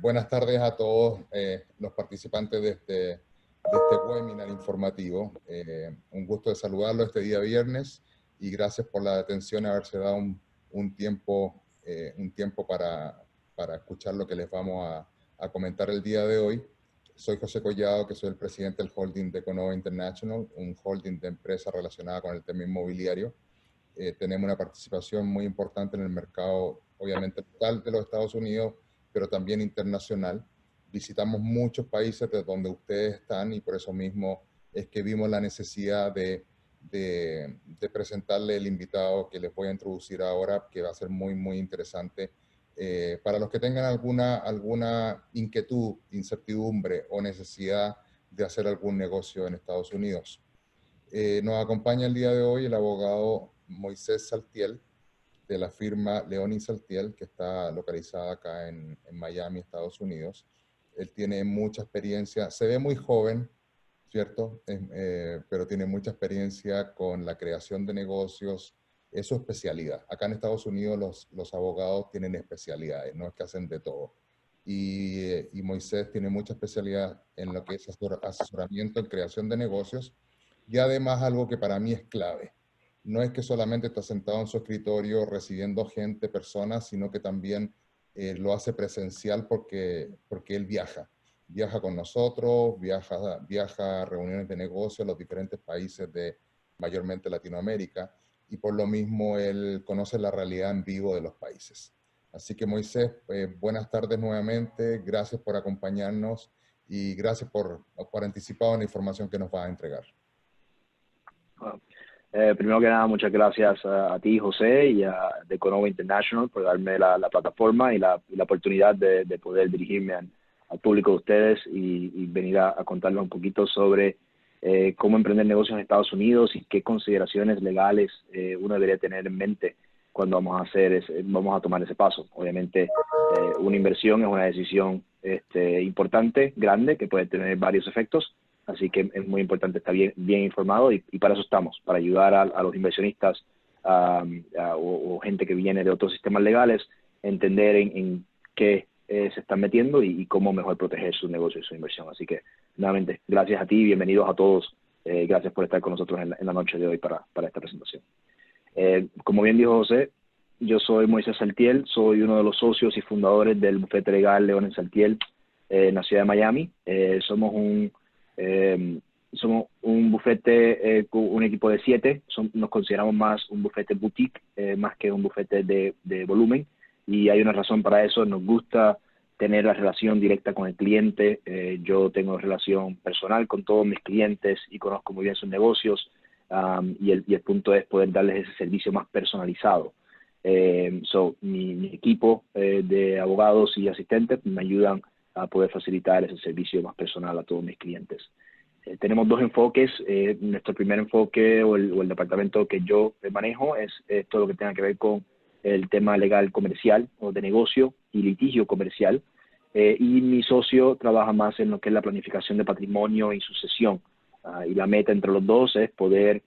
Buenas tardes a todos los participantes de este webinar informativo. Un gusto de saludarlos este día viernes y gracias por la atención, haberse dado un tiempo para escuchar lo que les vamos a comentar el día de hoy. Soy José Collado, que soy el presidente del holding de Econova International, un holding de empresas relacionada con el tema inmobiliario. Tenemos una participación muy importante en el mercado, obviamente local de los Estados Unidos, pero también internacional. Visitamos muchos países de donde ustedes están y por eso mismo es que vimos la necesidad de presentarle el invitado que les voy a introducir ahora, que va a ser muy interesante. Para los que tengan alguna inquietud, incertidumbre o necesidad de hacer algún negocio en Estados Unidos. Nos acompaña el día de hoy el abogado Moisés Saltiel, de la firma León y Saltiel, que está localizada acá en Miami, Estados Unidos. Él tiene mucha experiencia, se ve muy joven, ¿cierto? Pero tiene mucha experiencia con la creación de negocios, es su especialidad. Acá en Estados Unidos los abogados tienen especialidades, no es que hacen de todo. Y Moisés tiene mucha especialidad en lo que es asesoramiento en creación de negocios, y además algo que para mí es clave. No es que solamente está sentado en su escritorio recibiendo gente, personas, sino que también lo hace presencial porque él viaja. Viaja con nosotros, viaja a reuniones de negocio en los diferentes países de mayormente Latinoamérica, y por lo mismo él conoce la realidad en vivo de los países. Así que Moisés, buenas tardes nuevamente, gracias por acompañarnos y gracias por anticipado la información que nos vas a entregar. Primero que nada, muchas gracias a ti, José, y a Econova International por darme la plataforma y la oportunidad de poder dirigirme al público de ustedes y venir a contarles un poquito sobre cómo emprender negocios en Estados Unidos y qué consideraciones legales uno debería tener en mente cuando vamos a tomar ese paso. Obviamente, una inversión es una decisión importante, grande, que puede tener varios efectos. Así que es muy importante estar bien informado y para eso estamos, para ayudar a los inversionistas o gente que viene de otros sistemas legales a entender en qué se están metiendo y cómo mejor proteger su negocio y su inversión. Así que, nuevamente, gracias a ti, bienvenidos a todos. Gracias por estar con nosotros en la noche de hoy para esta presentación. Como bien dijo José, yo soy Moisés Saltiel, soy uno de los socios y fundadores del bufete legal León y Saltiel en la ciudad de Miami. Somos un bufete con un equipo de 7, nos consideramos más un bufete boutique, más que un bufete de volumen, y hay una razón para eso. Nos gusta tener la relación directa con el cliente. Yo tengo relación personal con todos mis clientes y conozco muy bien sus negocios, y el punto es poder darles ese servicio más personalizado. Mi equipo de abogados y asistentes me ayudan a poder facilitar ese servicio más personal a todos mis clientes. Tenemos dos enfoques. Nuestro primer enfoque o el departamento que yo manejo es todo lo que tenga que ver con el tema legal comercial o de negocio y litigio comercial. Y mi socio trabaja más en lo que es la planificación de patrimonio y sucesión. Y la meta entre los dos es poder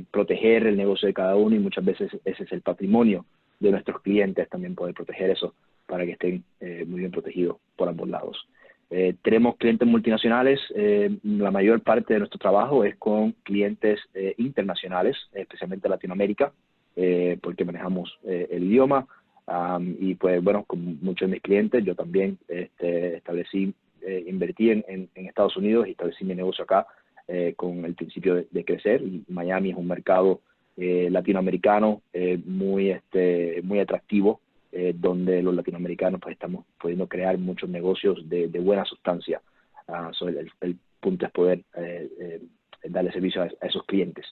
proteger el negocio de cada uno, y muchas veces ese es el patrimonio de nuestros clientes, también poder proteger eso para que estén muy bien protegidos por ambos lados. Tenemos clientes multinacionales. La mayor parte de nuestro trabajo es con clientes internacionales, especialmente Latinoamérica, porque manejamos el idioma. Y pues bueno, con muchos de mis clientes, yo también invertí en Estados Unidos y establecí mi negocio acá con el principio de crecer. Y Miami es un mercado latinoamericano muy atractivo, donde los latinoamericanos pues estamos pudiendo crear muchos negocios de buena sustancia. El punto es poder darle servicio a esos clientes.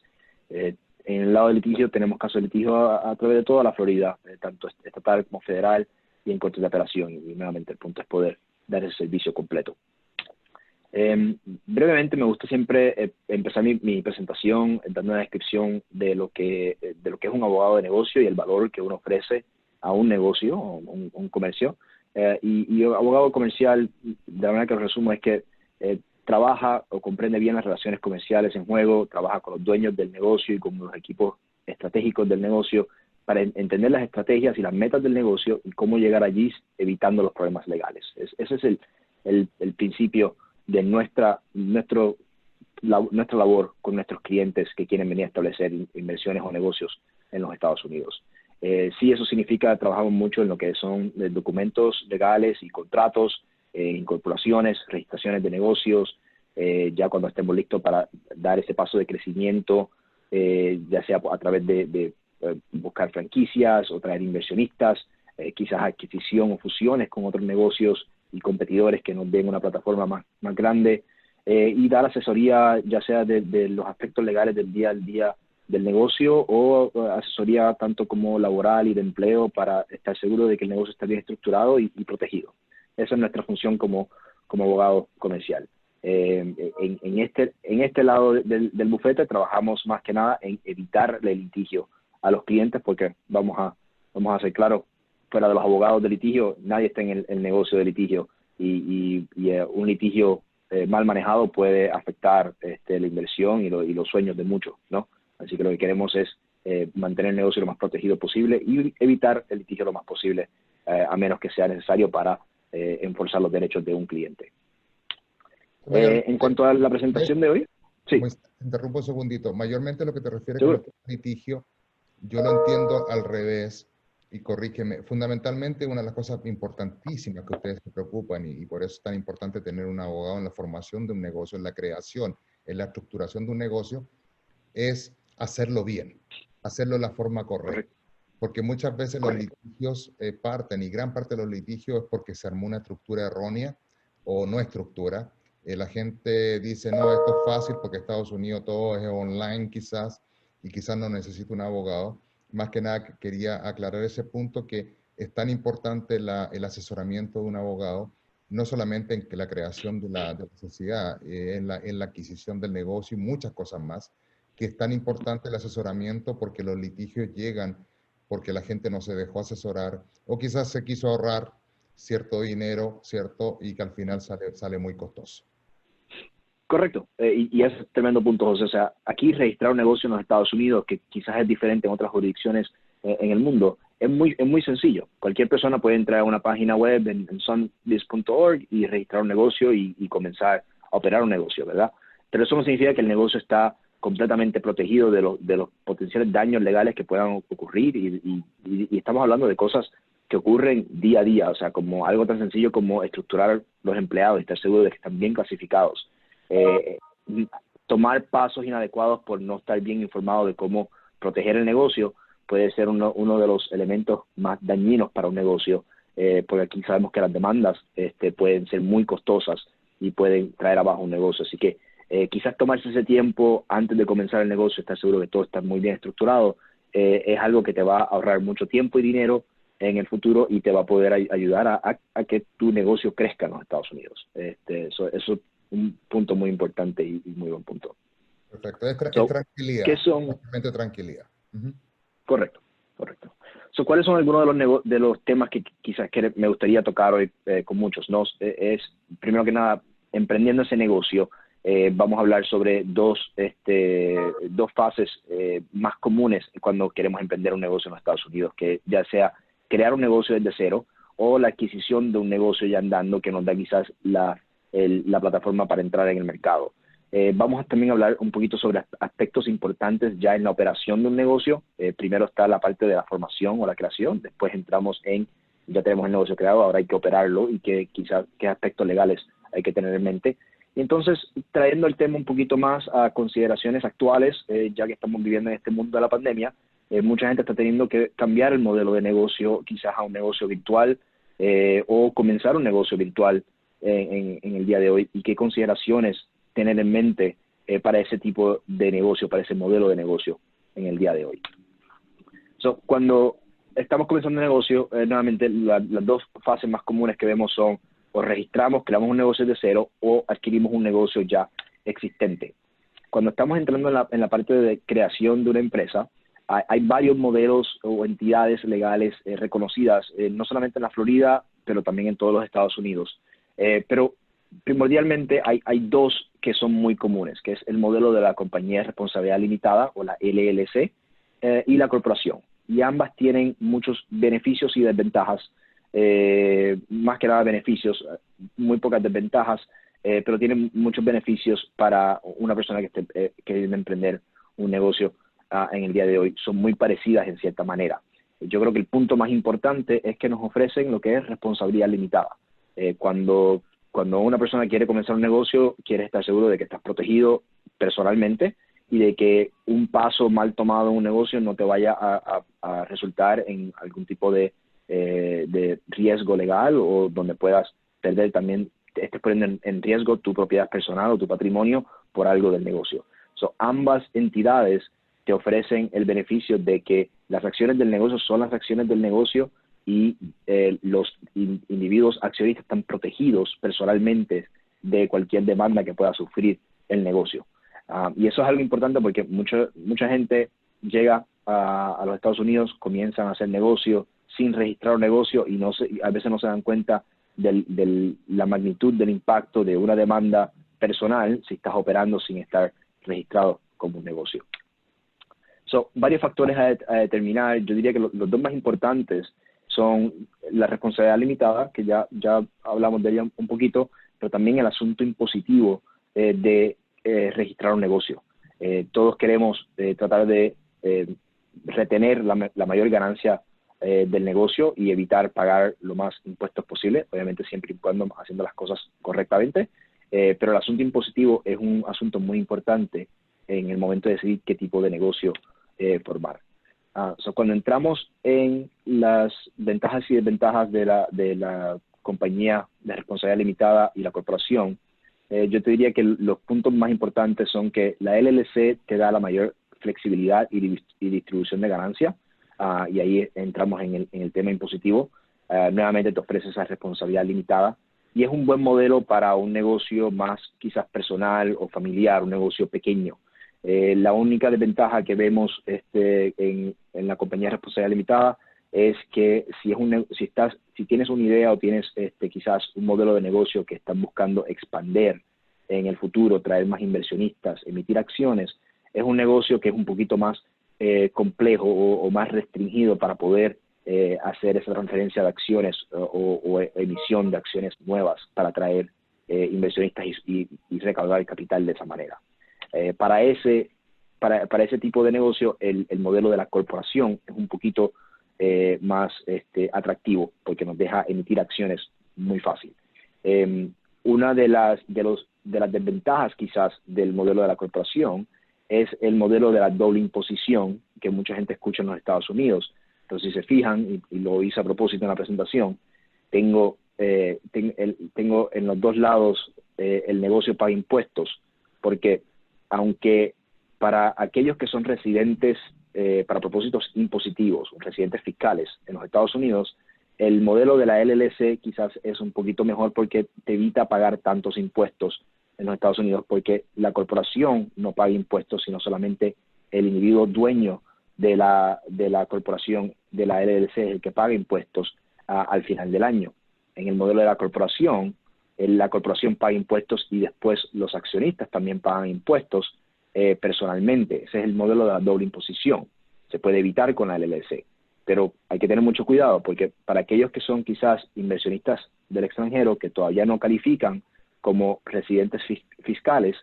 En el lado de litigio tenemos casos de litigio a través de toda la Florida, tanto estatal como federal, y en cortes de apelación, y nuevamente el punto es poder dar ese servicio completo. Brevemente, me gusta siempre empezar mi presentación dando una descripción de lo que es un abogado de negocio y el valor que uno ofrece a un negocio o un comercio. Y abogado comercial, de la manera que lo resumo, es que trabaja o comprende bien las relaciones comerciales en juego, trabaja con los dueños del negocio y con los equipos estratégicos del negocio entender las estrategias y las metas del negocio y cómo llegar allí evitando los problemas legales. Ese es el principio de nuestra labor con nuestros clientes que quieren venir a establecer inversiones o negocios en los Estados Unidos. Sí, eso significa trabajamos mucho en lo que son documentos legales y contratos, incorporaciones, registraciones de negocios, ya cuando estemos listos para dar ese paso de crecimiento, ya sea a través de buscar franquicias o traer inversionistas, quizás adquisición o fusiones con otros negocios y competidores que nos den una plataforma más grande, y dar asesoría ya sea de los aspectos legales del día al día del negocio o asesoría tanto como laboral y de empleo para estar seguro de que el negocio está bien estructurado y protegido. Esa es nuestra función como abogado comercial. En este lado del bufete trabajamos más que nada en evitar el litigio a los clientes, porque vamos a ser claros, fuera de los abogados de litigio, nadie está en el negocio de litigio y un litigio mal manejado puede afectar la inversión y los sueños de muchos, ¿no? Así que lo que queremos es mantener el negocio lo más protegido posible y evitar el litigio lo más posible, a menos que sea necesario para enforzar los derechos de un cliente. En cuanto a la presentación de hoy, sí. Te interrumpo un segundito. Mayormente lo que te refieres ¿Seguro? con el litigio, yo lo entiendo al revés, y corrígeme. Fundamentalmente, una de las cosas importantísimas que ustedes se preocupan, y por eso es tan importante tener un abogado en la formación de un negocio, en la creación, en la estructuración de un negocio, es hacerlo bien, hacerlo de la forma correcta. Porque muchas veces los litigios parten, y gran parte de los litigios es porque se armó una estructura errónea o no estructura. La gente dice, no, esto es fácil porque Estados Unidos todo es online quizás, y quizás no necesita un abogado. Más que nada quería aclarar ese punto, que es tan importante el asesoramiento de un abogado, no solamente en la creación de la sociedad, en la adquisición del negocio y muchas cosas más, que es tan importante el asesoramiento porque los litigios llegan porque la gente no se dejó asesorar o quizás se quiso ahorrar cierto dinero, ¿cierto? Y que al final sale muy costoso. Correcto, y es tremendo punto, José. O sea, aquí registrar un negocio en los Estados Unidos, que quizás es diferente en otras jurisdicciones en el mundo, es muy sencillo. Cualquier persona puede entrar a una página web en sunbiz.org y registrar un negocio y comenzar a operar un negocio, ¿verdad? Pero eso no significa que el negocio está completamente protegido de los potenciales daños legales que puedan ocurrir y estamos hablando de cosas que ocurren día a día, o sea, como algo tan sencillo como estructurar los empleados y estar seguro de que están bien clasificados. Tomar pasos inadecuados por no estar bien informado de cómo proteger el negocio puede ser uno de los elementos más dañinos para un negocio, porque aquí sabemos que las demandas pueden ser muy costosas y pueden traer abajo un negocio. Así que quizás tomarse ese tiempo antes de comenzar el negocio, estar seguro que todo está muy bien estructurado, es algo que te va a ahorrar mucho tiempo y dinero en el futuro y te va a poder ayudar a que tu negocio crezca en los Estados Unidos. Eso es un punto muy importante y muy buen punto. Perfecto, es tranquilidad. ¿Qué son? Tranquilidad. Correcto. ¿Cuáles son algunos de los temas que quizás me gustaría tocar hoy con muchos? ¿No? Primero que nada, emprendiendo ese negocio, vamos a hablar sobre dos fases más comunes cuando queremos emprender un negocio en los Estados Unidos, que ya sea crear un negocio desde cero o la adquisición de un negocio ya andando que nos da quizás la plataforma para entrar en el mercado. Vamos a también hablar un poquito sobre aspectos importantes ya en la operación de un negocio. Primero está la parte de la formación o la creación, después entramos ya tenemos el negocio creado, ahora hay que operarlo y qué aspectos legales hay que tener en mente. Y entonces, trayendo el tema un poquito más a consideraciones actuales, ya que estamos viviendo en este mundo de la pandemia, mucha gente está teniendo que cambiar el modelo de negocio quizás a un negocio virtual o comenzar un negocio virtual en el día de hoy, y qué consideraciones tener en mente para ese tipo de negocio, para ese modelo de negocio en el día de hoy. Cuando estamos comenzando un negocio, nuevamente las dos fases más comunes que vemos son o registramos, creamos un negocio de cero o adquirimos un negocio ya existente. Cuando estamos entrando en la parte de creación de una empresa, hay varios modelos o entidades legales reconocidas, no solamente en la Florida, pero también en todos los Estados Unidos. Pero primordialmente hay dos que son muy comunes, que es el modelo de la compañía de responsabilidad limitada o la LLC y la corporación. y ambas tienen muchos beneficios y desventajas, más que nada beneficios, muy pocas desventajas, pero tienen muchos beneficios para una persona que esté queriendo emprender un negocio en el día de hoy. Son muy parecidas en cierta manera. Yo creo que el punto más importante es que nos ofrecen lo que es responsabilidad limitada. Cuando una persona quiere comenzar un negocio, quiere estar seguro de que estás protegido personalmente y de que un paso mal tomado en un negocio no te vaya a resultar en algún tipo de riesgo legal, o donde puedas perder también, estés poniendo en riesgo tu propiedad personal o tu patrimonio por algo del negocio. Ambas entidades te ofrecen el beneficio de que las acciones del negocio son las acciones del negocio, y los individuos accionistas están protegidos personalmente de cualquier demanda que pueda sufrir el negocio. Y eso es algo importante porque mucha gente llega a los Estados Unidos, comienzan a hacer negocio sin registrar un negocio, y a veces no se dan cuenta de la magnitud del impacto de una demanda personal si estás operando sin estar registrado como un negocio. Varios factores a determinar. Yo diría que los dos más importantes son la responsabilidad limitada, que ya hablamos de ella un poquito, pero también el asunto impositivo de registrar un negocio. Todos queremos tratar de retener la mayor ganancia del negocio y evitar pagar lo más impuestos posible, obviamente siempre y cuando haciendo las cosas correctamente, pero el asunto impositivo es un asunto muy importante en el momento de decidir qué tipo de negocio formar. Cuando entramos en las ventajas y desventajas de la compañía de responsabilidad limitada y la corporación, yo te diría que los puntos más importantes son que la LLC te da la mayor flexibilidad y distribución de ganancia, y ahí entramos en el tema impositivo. Nuevamente te ofrece esa responsabilidad limitada, y es un buen modelo para un negocio más quizás personal o familiar, un negocio pequeño. La única desventaja que vemos en la compañía de responsabilidad limitada es que si tienes una idea o tienes quizás un modelo de negocio que están buscando expandir en el futuro, traer más inversionistas, emitir acciones, es un negocio que es un poquito más complejo o más restringido para poder hacer esa transferencia de acciones o emisión de acciones nuevas para atraer inversionistas y recaudar el capital de esa manera. Para ese tipo de negocio, el modelo de la corporación es un poquito más atractivo, porque nos deja emitir acciones muy fácil. Una de las desventajas quizás del modelo de la corporación es el modelo de la doble imposición que mucha gente escucha en los Estados Unidos. Entonces, si se fijan, y lo hice a propósito en la presentación, tengo en los dos lados el negocio paga impuestos, porque aunque para aquellos que son residentes para propósitos impositivos, residentes fiscales en los Estados Unidos, el modelo de la LLC quizás es un poquito mejor porque te evita pagar tantos impuestos en los Estados Unidos, porque la corporación no paga impuestos, sino solamente el individuo dueño de la corporación, de la LLC, es el que paga impuestos al final del año. En el modelo de la corporación paga impuestos y después los accionistas también pagan impuestos personalmente. Ese es el modelo de la doble imposición. Se puede evitar con la LLC, pero hay que tener mucho cuidado, porque para aquellos que son quizás inversionistas del extranjero que todavía no califican como residentes fiscales,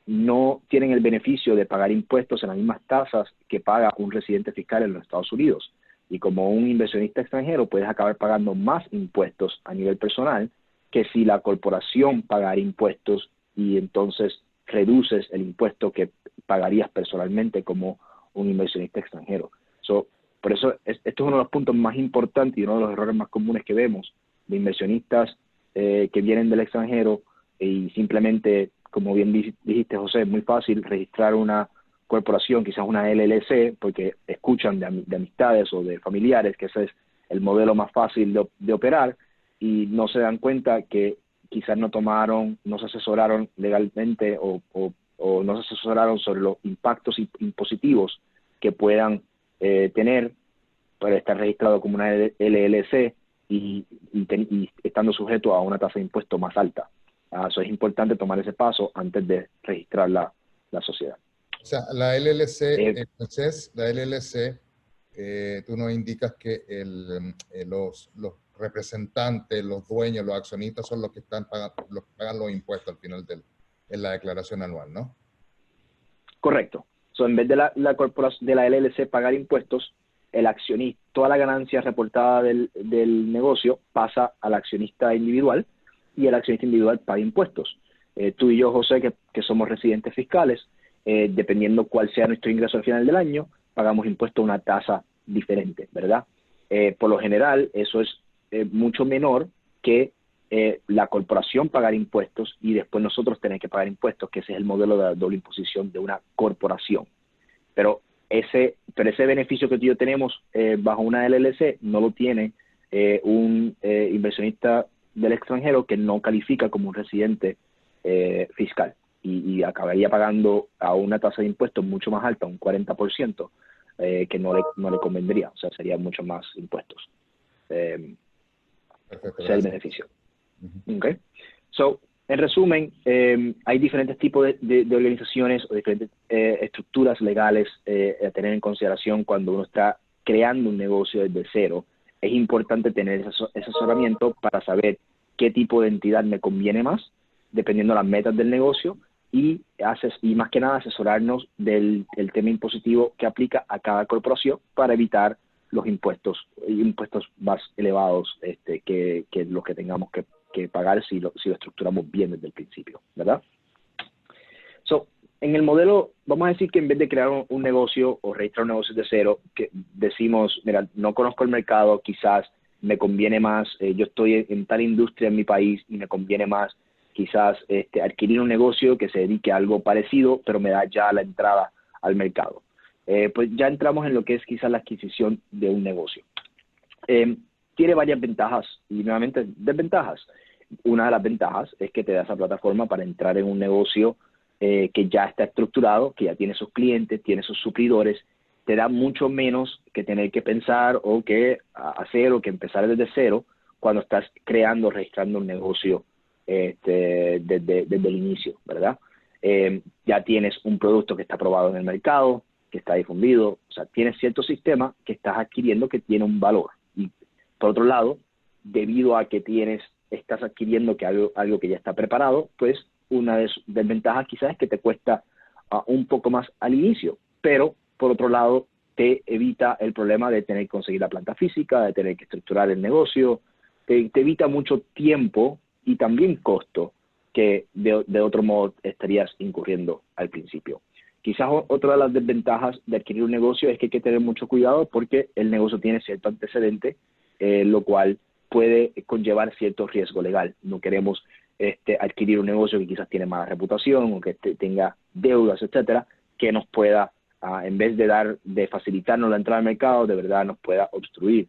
no tienen el beneficio de pagar impuestos en las mismas tasas que paga un residente fiscal en los Estados Unidos. Y como un inversionista extranjero puedes acabar pagando más impuestos a nivel personal que si la corporación pagara impuestos, y entonces reduces el impuesto que pagarías personalmente como un inversionista extranjero. Por eso, esto es uno de los puntos más importantes y uno de los errores más comunes que vemos de inversionistas que vienen del extranjero y simplemente, como bien dijiste, José, es muy fácil registrar una corporación, quizás una LLC, porque escuchan de amistades o de familiares que ese es el modelo más fácil de operar, y no se dan cuenta que quizás no se asesoraron legalmente o no se asesoraron sobre los impactos impositivos que puedan tener para estar registrado como una LLC y estando sujeto a una tasa de impuesto más alta. Eso es importante tomar ese paso antes de registrar la sociedad. O sea, la LLC, entonces, la LLC tú nos indicas que los representantes, los dueños, los accionistas son los que pagan los impuestos al final en la declaración anual, ¿no? Correcto. So, en vez de la corporación, de la LLC pagar impuestos, el accionista, toda la ganancia reportada del negocio pasa al accionista individual y el accionista individual paga impuestos. Tú y yo, José, que somos residentes fiscales, dependiendo cuál sea nuestro ingreso al final del año, pagamos impuestos a una tasa diferente, ¿verdad? Por lo general, eso es mucho menor que la corporación pagar impuestos y después nosotros tener que pagar impuestos, que ese es el modelo de la doble imposición de una corporación. Pero ese beneficio que tú y yo tenemos bajo una LLC no lo tiene un inversionista del extranjero que no califica como un residente fiscal y acabaría pagando a una tasa de impuestos mucho más alta, un 40%, que no le convendría, o sea, serían mucho más impuestos. Perfecto, Ese es el beneficio. Okay. So, en resumen, hay diferentes tipos de organizaciones o diferentes estructuras legales a tener en consideración cuando uno está creando un negocio desde cero. Es importante tener ese asesoramiento para saber qué tipo de entidad me conviene más, dependiendo de las metas del negocio, y más que nada asesorarnos del tema impositivo que aplica a cada corporación para evitar los impuestos más elevados que los que tengamos que pagar si lo estructuramos bien desde el principio, ¿verdad? So, en el modelo, vamos a decir que en vez de crear un negocio o registrar un negocio de cero, que decimos, mira, no conozco el mercado, quizás me conviene más, yo estoy en tal industria en mi país y me conviene más quizás adquirir un negocio que se dedique a algo parecido, pero me da ya la entrada al mercado. Pues ya entramos en lo que es quizás la adquisición de un negocio. Tiene varias ventajas y nuevamente desventajas. Una de las ventajas es que te da esa plataforma para entrar en un negocio que ya está estructurado, que ya tiene sus clientes, tiene sus suplidores, te da mucho menos que tener que pensar o que hacer o que empezar desde cero cuando estás creando, registrando un negocio desde el inicio, ¿verdad? Ya tienes un producto que está aprobado en el mercado, que está difundido, o sea, tienes cierto sistema que estás adquiriendo que tiene un valor. Y por otro lado, debido a que estás adquiriendo que algo que ya está preparado, pues una de sus desventajas quizás es que te cuesta un poco más al inicio, pero por otro lado te evita el problema de tener que conseguir la planta física, de tener que estructurar el negocio, te evita mucho tiempo y también costo que de otro modo estarías incurriendo al principio. Quizás otra de las desventajas de adquirir un negocio es que hay que tener mucho cuidado porque el negocio tiene cierto antecedente, lo cual puede conllevar cierto riesgo legal. No queremos adquirir un negocio que quizás tiene mala reputación o que tenga deudas, etcétera, que nos pueda, en vez de facilitarnos la entrada al mercado, de verdad nos pueda obstruir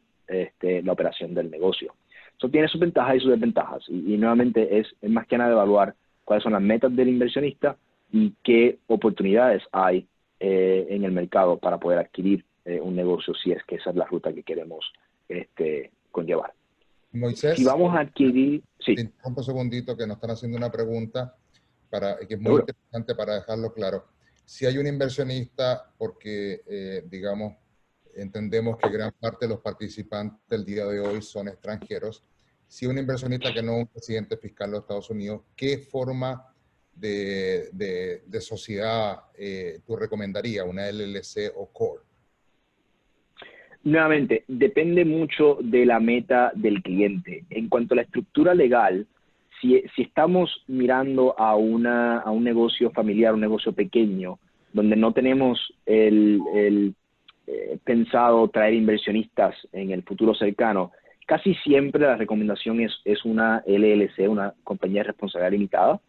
la operación del negocio. Eso tiene sus ventajas y sus desventajas. Y nuevamente es más que nada evaluar cuáles son las metas del inversionista y qué oportunidades hay en el mercado para poder adquirir un negocio si es que esa es la ruta que queremos conllevar. Moisés, si vamos a adquirir... Sí. te interrumpo un segundito que nos están haciendo una pregunta que es muy Seguro. interesante para dejarlo claro. Si hay un inversionista, porque digamos, entendemos que gran parte de los participantes del día de hoy son extranjeros, si un inversionista que no es un residente fiscal de los Estados Unidos, ¿qué forma de sociedad tú recomendarías? ¿Una LLC o Corp? Nuevamente, depende mucho de la meta del cliente. En cuanto a la estructura legal, si estamos mirando a un negocio familiar, un negocio pequeño, donde no tenemos pensado traer inversionistas en el futuro cercano, casi siempre la recomendación es una LLC, una compañía de responsabilidad limitada,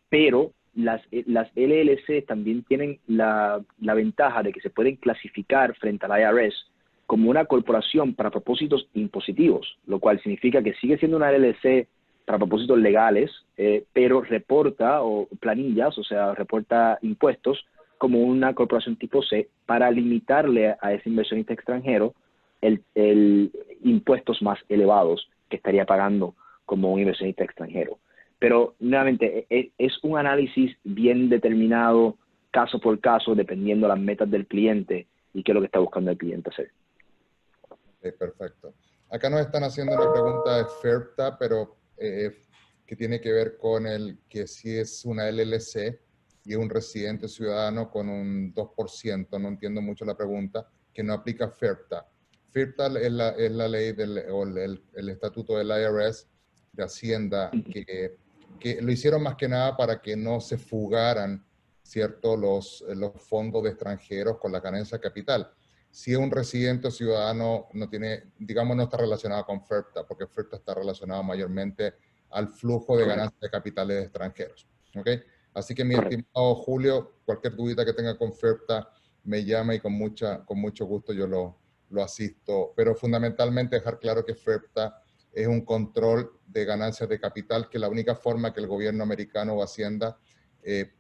pero las LLC también tienen la ventaja de que se pueden clasificar frente al IRS como una corporación para propósitos impositivos, lo cual significa que sigue siendo una LLC para propósitos legales, pero reporta planillas, o sea, reporta impuestos como una corporación tipo C para limitarle a ese inversionista extranjero el impuestos más elevados que estaría pagando como un inversionista extranjero. Pero, nuevamente, es un análisis bien determinado, caso por caso, dependiendo de las metas del cliente y qué es lo que está buscando el cliente hacer. Okay, perfecto. Acá nos están haciendo una pregunta de FERPTA, pero que tiene que ver con que si es una LLC y es un residente ciudadano con un 2%, no entiendo mucho la pregunta, que no aplica FERPTA. FERPTA es la ley o el estatuto del IRS de Hacienda que lo hicieron más que nada para que no se fugaran, ¿cierto?, los fondos de extranjeros con la ganancia de capital. Si es un residente o ciudadano, no tiene, digamos, no está relacionado con FERPTA, porque FERPTA está relacionado mayormente al flujo de ganancias de capitales extranjeros. ¿Ok? Así que mi estimado Julio, cualquier dudita que tenga con FERPTA, me llama y con mucho gusto yo lo asisto. Pero fundamentalmente dejar claro que FERPTA es un control de ganancias de capital, que la única forma que el gobierno americano o Hacienda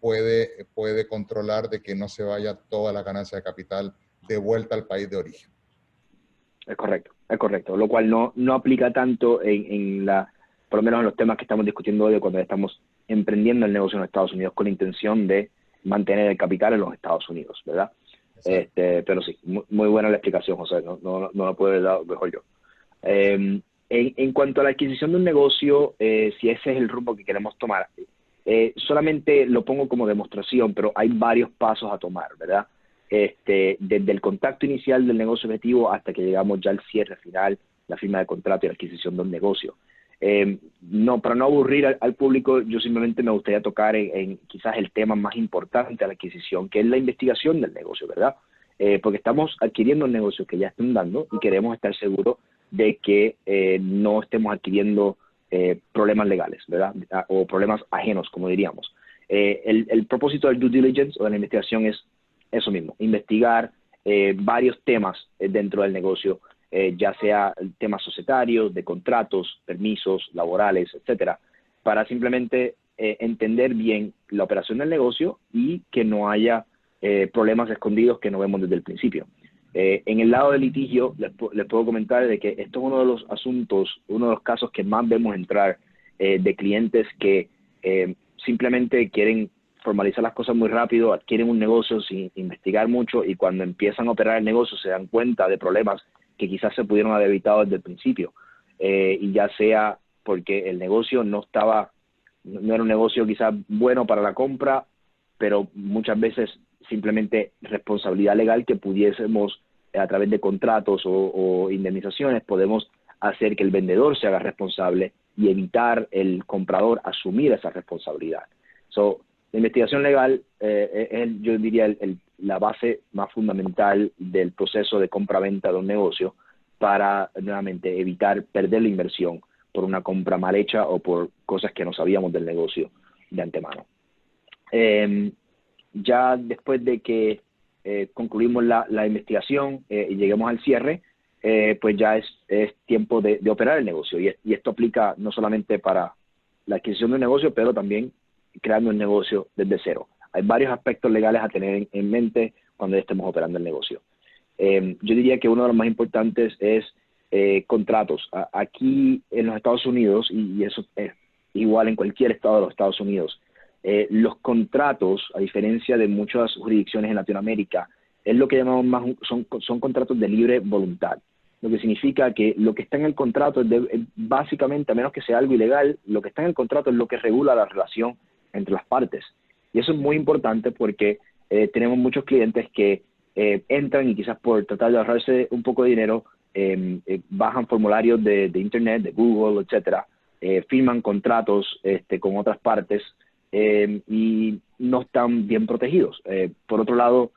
puede controlar de que no se vaya toda la ganancia de capital de vuelta al país de origen. Es correcto, lo cual no aplica tanto por lo menos en los temas que estamos discutiendo hoy, cuando estamos emprendiendo el negocio en los Estados Unidos con la intención de mantener el capital en los Estados Unidos, ¿verdad? Pero sí, muy buena la explicación, José, no lo puedo haber dado mejor yo. En cuanto a la adquisición de un negocio, si ese es el rumbo que queremos tomar, solamente lo pongo como demostración, pero hay varios pasos a tomar, ¿verdad? Desde el contacto inicial del negocio objetivo hasta que llegamos ya al cierre final, la firma de contrato y la adquisición de un negocio. Para no aburrir al público, yo simplemente me gustaría tocar en quizás el tema más importante a la adquisición, que es la investigación del negocio, ¿verdad? Porque estamos adquiriendo un negocio que ya están dando y queremos estar seguros de que no estemos adquiriendo problemas legales, ¿verdad? O problemas ajenos, como diríamos. El propósito del due diligence o de la investigación es eso mismo, investigar varios temas dentro del negocio, ya sea temas societarios, de contratos, permisos, laborales, etcétera, para simplemente entender bien la operación del negocio y que no haya problemas escondidos que no vemos desde el principio. En el lado del litigio, les puedo comentar de que esto es uno de los asuntos, uno de los casos que más vemos entrar de clientes que simplemente quieren formalizar las cosas muy rápido, adquieren un negocio sin investigar mucho y cuando empiezan a operar el negocio se dan cuenta de problemas que quizás se pudieron haber evitado desde el principio. Y ya sea porque el negocio no era un negocio quizás bueno para la compra, pero muchas veces simplemente responsabilidad legal que pudiésemos, a través de contratos o indemnizaciones, podemos hacer que el vendedor se haga responsable y evitar el comprador asumir esa responsabilidad. La investigación legal es, yo diría, la base más fundamental del proceso de compra-venta de un negocio para, nuevamente, evitar perder la inversión por una compra mal hecha o por cosas que no sabíamos del negocio de antemano. Ya después de que concluimos la investigación y lleguemos al cierre, pues ya es tiempo de operar el negocio. Y esto aplica no solamente para la adquisición de un negocio, pero también creando un negocio desde cero. Hay varios aspectos legales a tener en mente cuando ya estemos operando el negocio. Yo diría que uno de los más importantes es contratos. Aquí en los Estados Unidos, y eso es igual en cualquier estado de los Estados Unidos, los contratos, a diferencia de muchas jurisdicciones en Latinoamérica, es lo que llamamos son contratos de libre voluntad. Lo que significa que lo que está en el contrato es básicamente, a menos que sea algo ilegal, lo que está en el contrato es lo que regula la relación entre las partes. Y eso es muy importante porque tenemos muchos clientes que entran y quizás por tratar de ahorrarse un poco de dinero, bajan formularios de Internet, de Google, etcétera, firman contratos con otras partes y no están bien protegidos. Por otro lado,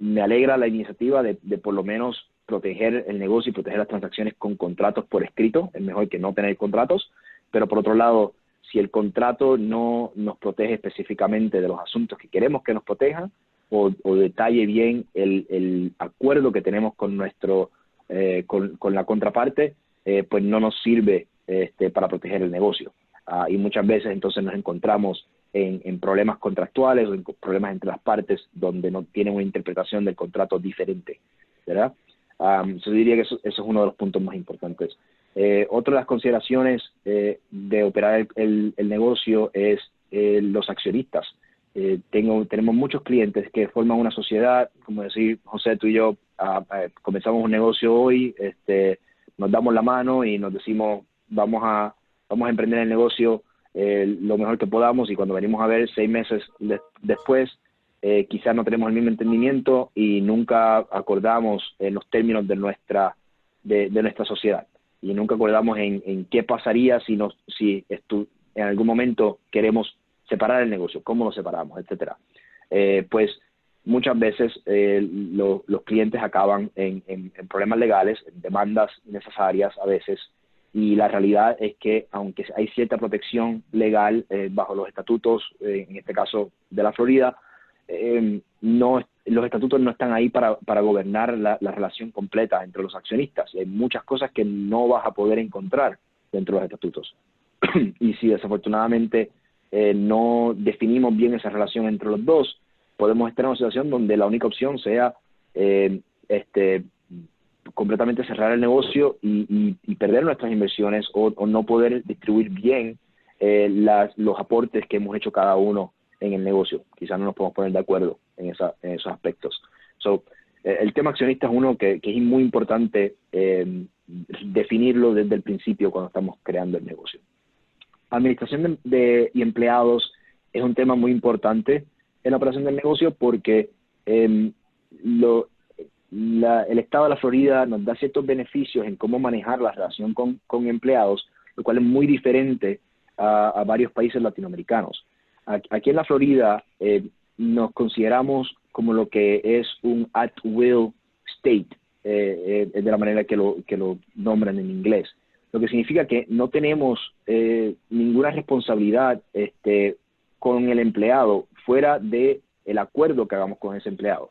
me alegra la iniciativa de por lo menos proteger el negocio y proteger las transacciones con contratos por escrito. Es mejor que no tener contratos, pero por otro lado, si el contrato no nos protege específicamente de los asuntos que queremos que nos protejan o detalle bien el acuerdo que tenemos con con la contraparte, pues no nos sirve para proteger el negocio. Y muchas veces entonces nos encontramos en problemas contractuales o en problemas entre las partes donde no tienen una interpretación del contrato diferente, ¿verdad? Yo diría que eso es uno de los puntos más importantes. Otra de las consideraciones de operar el negocio es los accionistas. Tenemos muchos clientes que forman una sociedad, como decir, José, tú y yo comenzamos un negocio hoy, nos damos la mano y nos decimos, vamos a emprender el negocio lo mejor que podamos, y cuando venimos a ver 6 meses después, quizás no tenemos el mismo entendimiento y nunca acordamos en los términos de nuestra sociedad, y nunca acordamos en qué pasaría si en algún momento queremos separar el negocio, cómo lo separamos, etcétera. Pues muchas veces los clientes acaban en problemas legales, en demandas innecesarias a veces, y la realidad es que aunque hay cierta protección legal bajo los estatutos, en este caso de la Florida, los estatutos no están ahí para gobernar la relación completa entre los accionistas, y hay muchas cosas que no vas a poder encontrar dentro de los estatutos. Y si desafortunadamente no definimos bien esa relación entre los dos, podemos estar en una situación donde la única opción sea completamente cerrar el negocio y perder nuestras inversiones, o no poder distribuir bien los aportes que hemos hecho cada uno en el negocio. Quizás no nos podemos poner de acuerdo en esos aspectos. El tema accionista es uno que es muy importante definirlo desde el principio cuando estamos creando el negocio. Administración y empleados es un tema muy importante en la operación del negocio, porque el estado de la Florida nos da ciertos beneficios en cómo manejar la relación con empleados, lo cual es muy diferente a varios países latinoamericanos. Aquí en la Florida nos consideramos como lo que es un at-will state, de la manera que lo nombran en inglés, lo que significa que no tenemos ninguna responsabilidad con el empleado fuera del acuerdo que hagamos con ese empleado.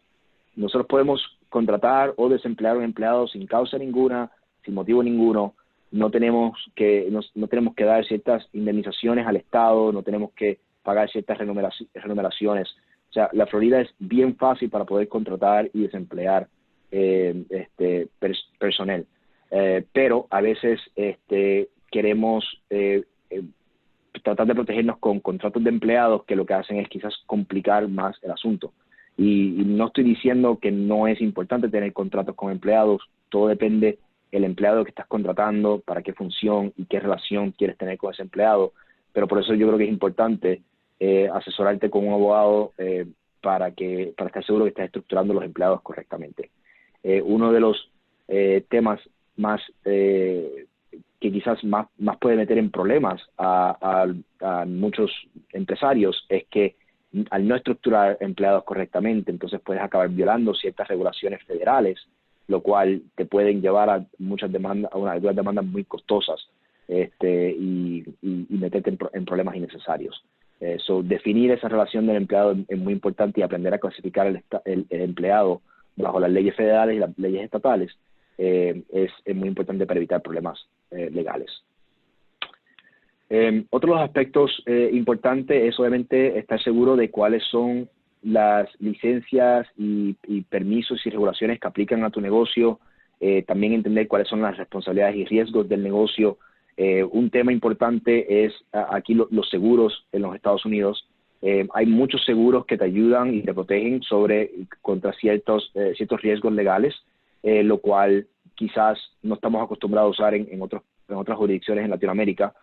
Nosotros podemos contratar o desemplear a un empleado sin causa ninguna, sin motivo ninguno. No tenemos que dar ciertas indemnizaciones al Estado, no tenemos que pagar ciertas remuneraciones. O sea, la Florida es bien fácil para poder contratar y desemplear personal. Pero a veces queremos tratar de protegernos con contratos de empleados que lo que hacen es quizás complicar más el asunto. Y no estoy diciendo que no es importante tener contratos con empleados, todo depende del empleado que estás contratando, para qué función y qué relación quieres tener con ese empleado. Pero por eso yo creo que es importante asesorarte con un abogado para estar seguro que estás estructurando los empleados correctamente. Uno de los temas más que quizás más puede meter en problemas a muchos empresarios es que al no estructurar empleados correctamente, entonces puedes acabar violando ciertas regulaciones federales, lo cual te pueden llevar a muchas demandas, a algunas demandas muy costosas, y meterte en problemas innecesarios. Definir esa relación del empleado es muy importante, y aprender a clasificar el empleado bajo las leyes federales y las leyes estatales es muy importante para evitar problemas legales. Otro de los aspectos importantes es obviamente estar seguro de cuáles son las licencias y permisos y regulaciones que aplican a tu negocio. También entender cuáles son las responsabilidades y riesgos del negocio. Un tema importante es aquí los seguros en los Estados Unidos. Hay muchos seguros que te ayudan y te protegen contra ciertos riesgos legales, lo cual quizás no estamos acostumbrados a usar en otras jurisdicciones en Latinoamérica.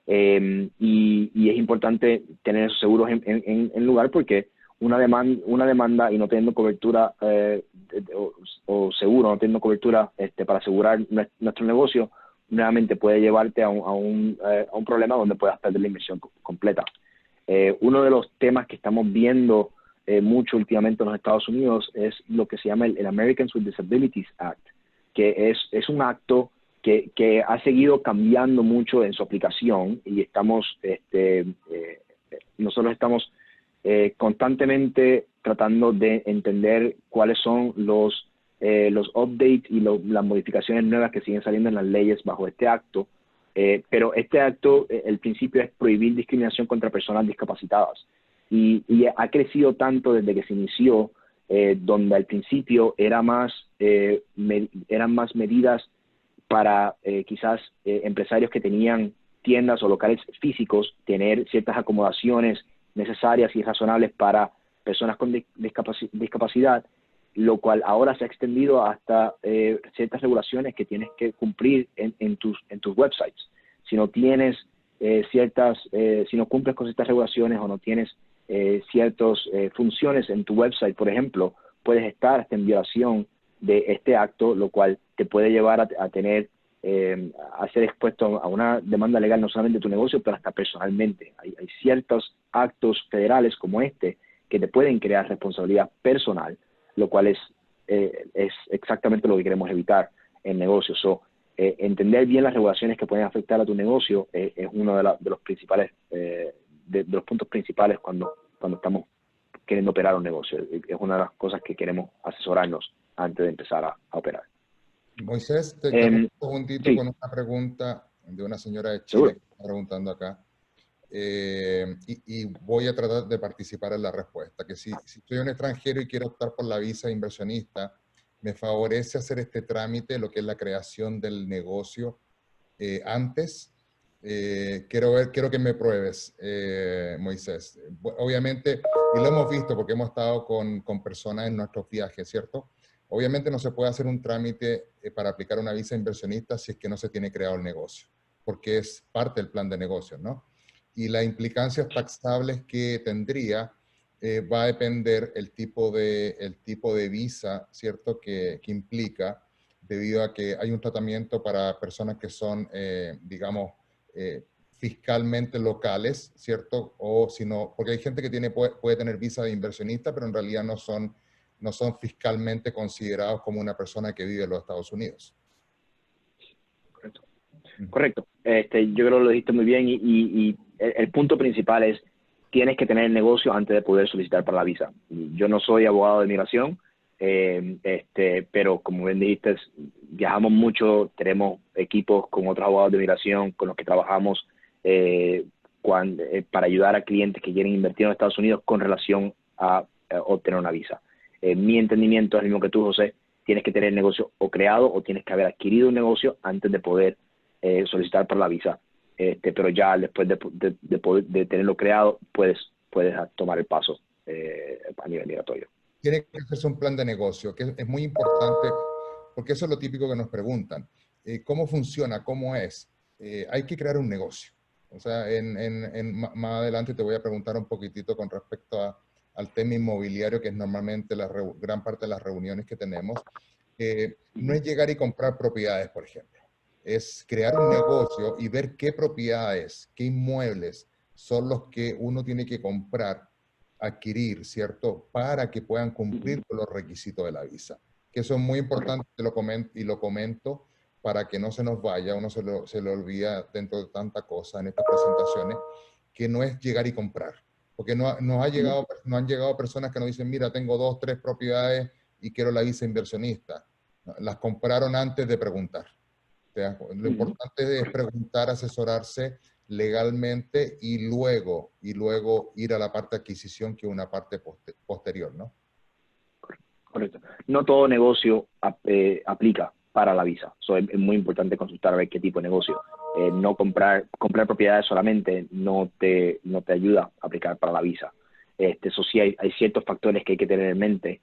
Y es importante tener esos seguros en lugar, porque una demanda y no teniendo cobertura o seguro, no teniendo cobertura para asegurar nuestro negocio, nuevamente puede llevarte a un problema donde puedas perder la inversión completa. Uno de los temas que estamos viendo mucho últimamente en los Estados Unidos es lo que se llama el Americans with Disabilities Act, que es un acto que ha seguido cambiando mucho en su aplicación, y nosotros estamos constantemente tratando de entender cuáles son los updates y las modificaciones nuevas que siguen saliendo en las leyes bajo este acto. Pero este acto, el principio es prohibir discriminación contra personas discapacitadas, y ha crecido tanto desde que se inició, donde al principio eran más medidas para quizás empresarios que tenían tiendas o locales físicos, tener ciertas acomodaciones necesarias y razonables para personas con discapacidad, lo cual ahora se ha extendido hasta ciertas regulaciones que tienes que cumplir en tus websites. Si no tienes si no cumples con ciertas regulaciones o no tienes ciertas funciones en tu website, por ejemplo, puedes estar hasta en violación de este acto, lo cual te puede llevar a tener, a ser expuesto a una demanda legal no solamente de tu negocio, pero hasta personalmente. Hay ciertos actos federales como este que te pueden crear responsabilidad personal, lo cual es exactamente lo que queremos evitar en negocios. Entender bien las regulaciones que pueden afectar a tu negocio es uno de los principales, de los puntos principales cuando estamos queriendo operar un negocio. Es una de las cosas que queremos asesorarnos antes de empezar a operar. Moisés, te pongo un segundito sí. con una pregunta de una señora de Chile ¿Seguro? que está preguntando acá. Y voy a tratar de participar en la respuesta, que si soy un extranjero y quiero optar por la visa inversionista, me favorece hacer este trámite, lo que es la creación del negocio antes. Quiero que me pruebes, Moisés. Obviamente, y lo hemos visto porque hemos estado con personas en nuestros viajes, ¿cierto? Obviamente no se puede hacer un trámite para aplicar una visa inversionista si es que no se tiene creado el negocio, porque es parte del plan de negocios, ¿no? Y las implicancias taxables que tendría va a depender el tipo de visa, ¿cierto?, que implica, debido a que hay un tratamiento para personas que son, digamos, fiscalmente locales, ¿cierto? O si no, porque hay gente que puede tener visa de inversionista, pero en realidad no son fiscalmente considerados como una persona que vive en los Estados Unidos. Correcto. Correcto. Yo creo que lo dijiste muy bien y el punto principal es tienes que tener el negocio antes de poder solicitar para la visa. Yo no soy abogado de migración, pero como bien dijiste, viajamos mucho, tenemos equipos con otros abogados de migración con los que trabajamos para ayudar a clientes que quieren invertir en Estados Unidos con relación a obtener una visa. Mi entendimiento es el mismo que tú, José. Tienes que tener el negocio o creado o tienes que haber adquirido un negocio antes de poder solicitar por la visa. Pero ya después de tenerlo creado, puedes tomar el paso a nivel migratorio. Tiene que hacerse un plan de negocio, que es muy importante, porque eso es lo típico que nos preguntan. ¿Cómo funciona? ¿Cómo es? Hay que crear un negocio. O sea, más adelante te voy a preguntar un poquitito con respecto al tema inmobiliario, que es normalmente gran parte de las reuniones que tenemos. No es llegar y comprar propiedades, por ejemplo. Es crear un negocio y ver qué propiedades, qué inmuebles son los que uno tiene que comprar, adquirir, ¿cierto? Para que puedan cumplir con los requisitos de la visa. Que eso es muy importante, lo comento para que no se nos vaya, uno se le olvida dentro de tanta cosa en estas presentaciones, que no es llegar y comprar. Porque no han llegado personas que nos dicen, mira, tengo 2, 3 propiedades y quiero la visa inversionista. Las compraron antes de preguntar. Lo importante es preguntar, asesorarse legalmente y luego ir a la parte de adquisición, que es una parte posterior, ¿no? Correcto. No todo negocio aplica para la visa. Es muy importante consultar a ver qué tipo de negocio. No comprar propiedades solamente no te ayuda a aplicar para la visa. Eso sí, hay ciertos factores que hay que tener en mente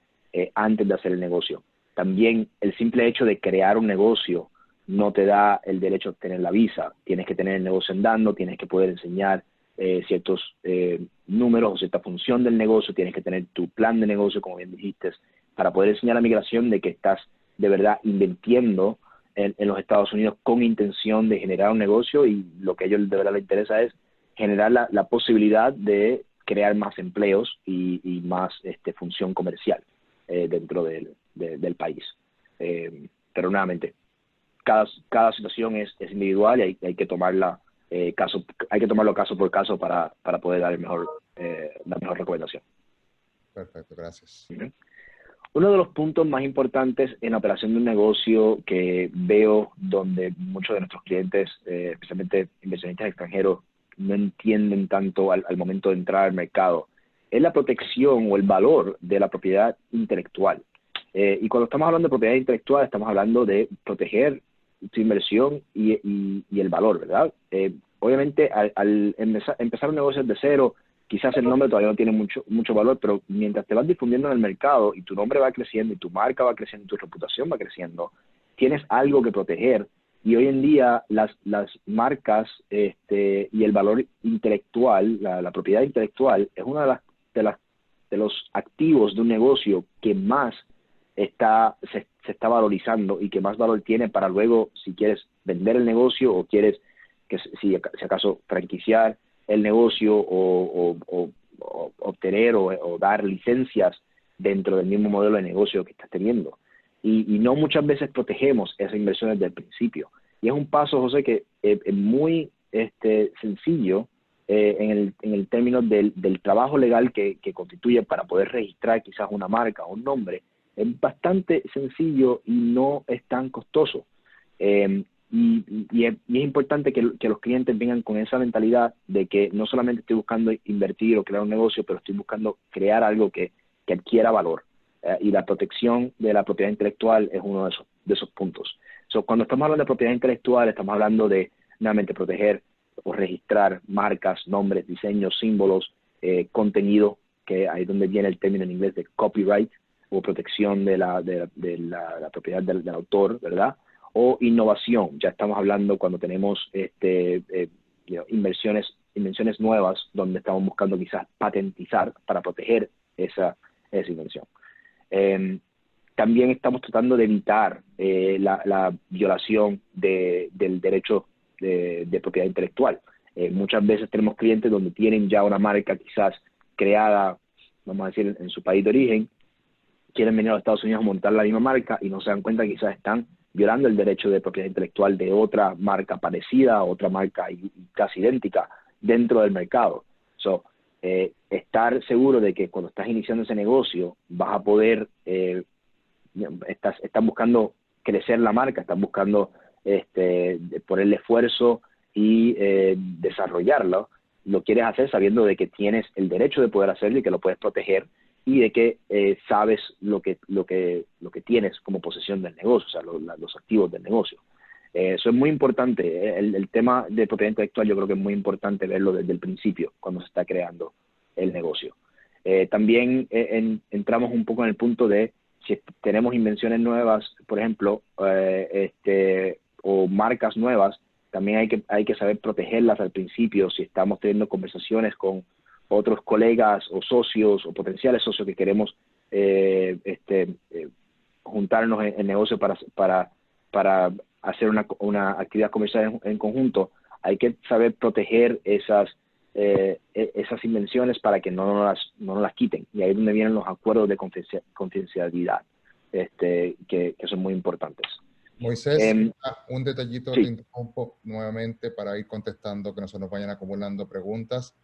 antes de hacer el negocio. También el simple hecho de crear un negocio no te da el derecho a obtener la visa. Tienes que tener el negocio andando, tienes que poder enseñar ciertos números o cierta función del negocio, tienes que tener tu plan de negocio, como bien dijiste, para poder enseñar a la migración de que estás de verdad invirtiendo en los Estados Unidos con intención de generar un negocio, y lo que a ellos de verdad les interesa es generar la posibilidad de crear más empleos y más función comercial dentro del país. Pero nuevamente, cada situación es individual y hay que tomarlo caso por caso para poder dar la mejor recomendación. Perfecto, gracias. Uno de los puntos más importantes en la operación de un negocio que veo donde muchos de nuestros clientes, especialmente inversionistas extranjeros, no entienden tanto al momento de entrar al mercado, es la protección o el valor de la propiedad intelectual. Y cuando estamos hablando de propiedad intelectual, estamos hablando de proteger tu inversión y el valor, ¿verdad? Obviamente, al empezar un negocio desde cero, quizás el nombre todavía no tiene mucho valor, pero mientras te vas difundiendo en el mercado y tu nombre va creciendo y tu marca va creciendo y tu reputación va creciendo, tienes algo que proteger. Y hoy en día las marcas y el valor intelectual, la propiedad intelectual, es una de los activos de un negocio que más se está valorizando y que más valor tiene para luego, si quieres vender el negocio o quieres, si acaso, franquiciar el negocio o obtener o dar licencias dentro del mismo modelo de negocio que estás teniendo. Y no muchas veces protegemos esas inversiones desde el principio. Y es un paso, José, que es muy sencillo en el término del trabajo legal que constituye para poder registrar quizás una marca o un nombre. Es bastante sencillo y no es tan costoso. Y es importante que los clientes vengan con esa mentalidad de que no solamente estoy buscando invertir o crear un negocio, pero estoy buscando crear algo que adquiera valor. Y la protección de la propiedad intelectual es uno de esos puntos. Cuando estamos hablando de propiedad intelectual, estamos hablando de nuevamente proteger o registrar marcas, nombres, diseños, símbolos, contenido, que ahí es donde viene el término en inglés de copyright, o protección de la propiedad del autor, ¿verdad? O innovación. Ya estamos hablando cuando tenemos invenciones nuevas, donde estamos buscando quizás patentizar para proteger esa invención. También estamos tratando de evitar la violación del derecho de propiedad intelectual. Muchas veces tenemos clientes donde tienen ya una marca quizás creada, vamos a decir, en su país de origen, quieren venir a los Estados Unidos a montar la misma marca y no se dan cuenta que quizás están violando el derecho de propiedad intelectual de otra marca parecida, otra marca casi idéntica dentro del mercado. Estar seguro de que cuando estás iniciando ese negocio vas a poder, estás buscando crecer la marca, estás buscando ponerle esfuerzo y desarrollarlo, lo quieres hacer sabiendo de que tienes el derecho de poder hacerlo y que lo puedes proteger y de que sabes lo que tienes como posesión del negocio, o sea, los activos del negocio. Eso es muy importante. El tema de propiedad intelectual yo creo que es muy importante verlo desde el principio, cuando se está creando el negocio. También entramos un poco en el punto de si tenemos invenciones nuevas, por ejemplo, o marcas nuevas, también hay que saber protegerlas al principio si estamos teniendo conversaciones con otros colegas o socios o potenciales socios que queremos juntarnos en negocio para hacer una actividad comercial en conjunto. Hay que saber proteger esas invenciones para que no nos las quiten. Y ahí es donde vienen los acuerdos de confidencialidad, que son muy importantes. Moisés, un detallito, sí. te interrumpo nuevamente para ir contestando, que no se nos vayan acumulando preguntas.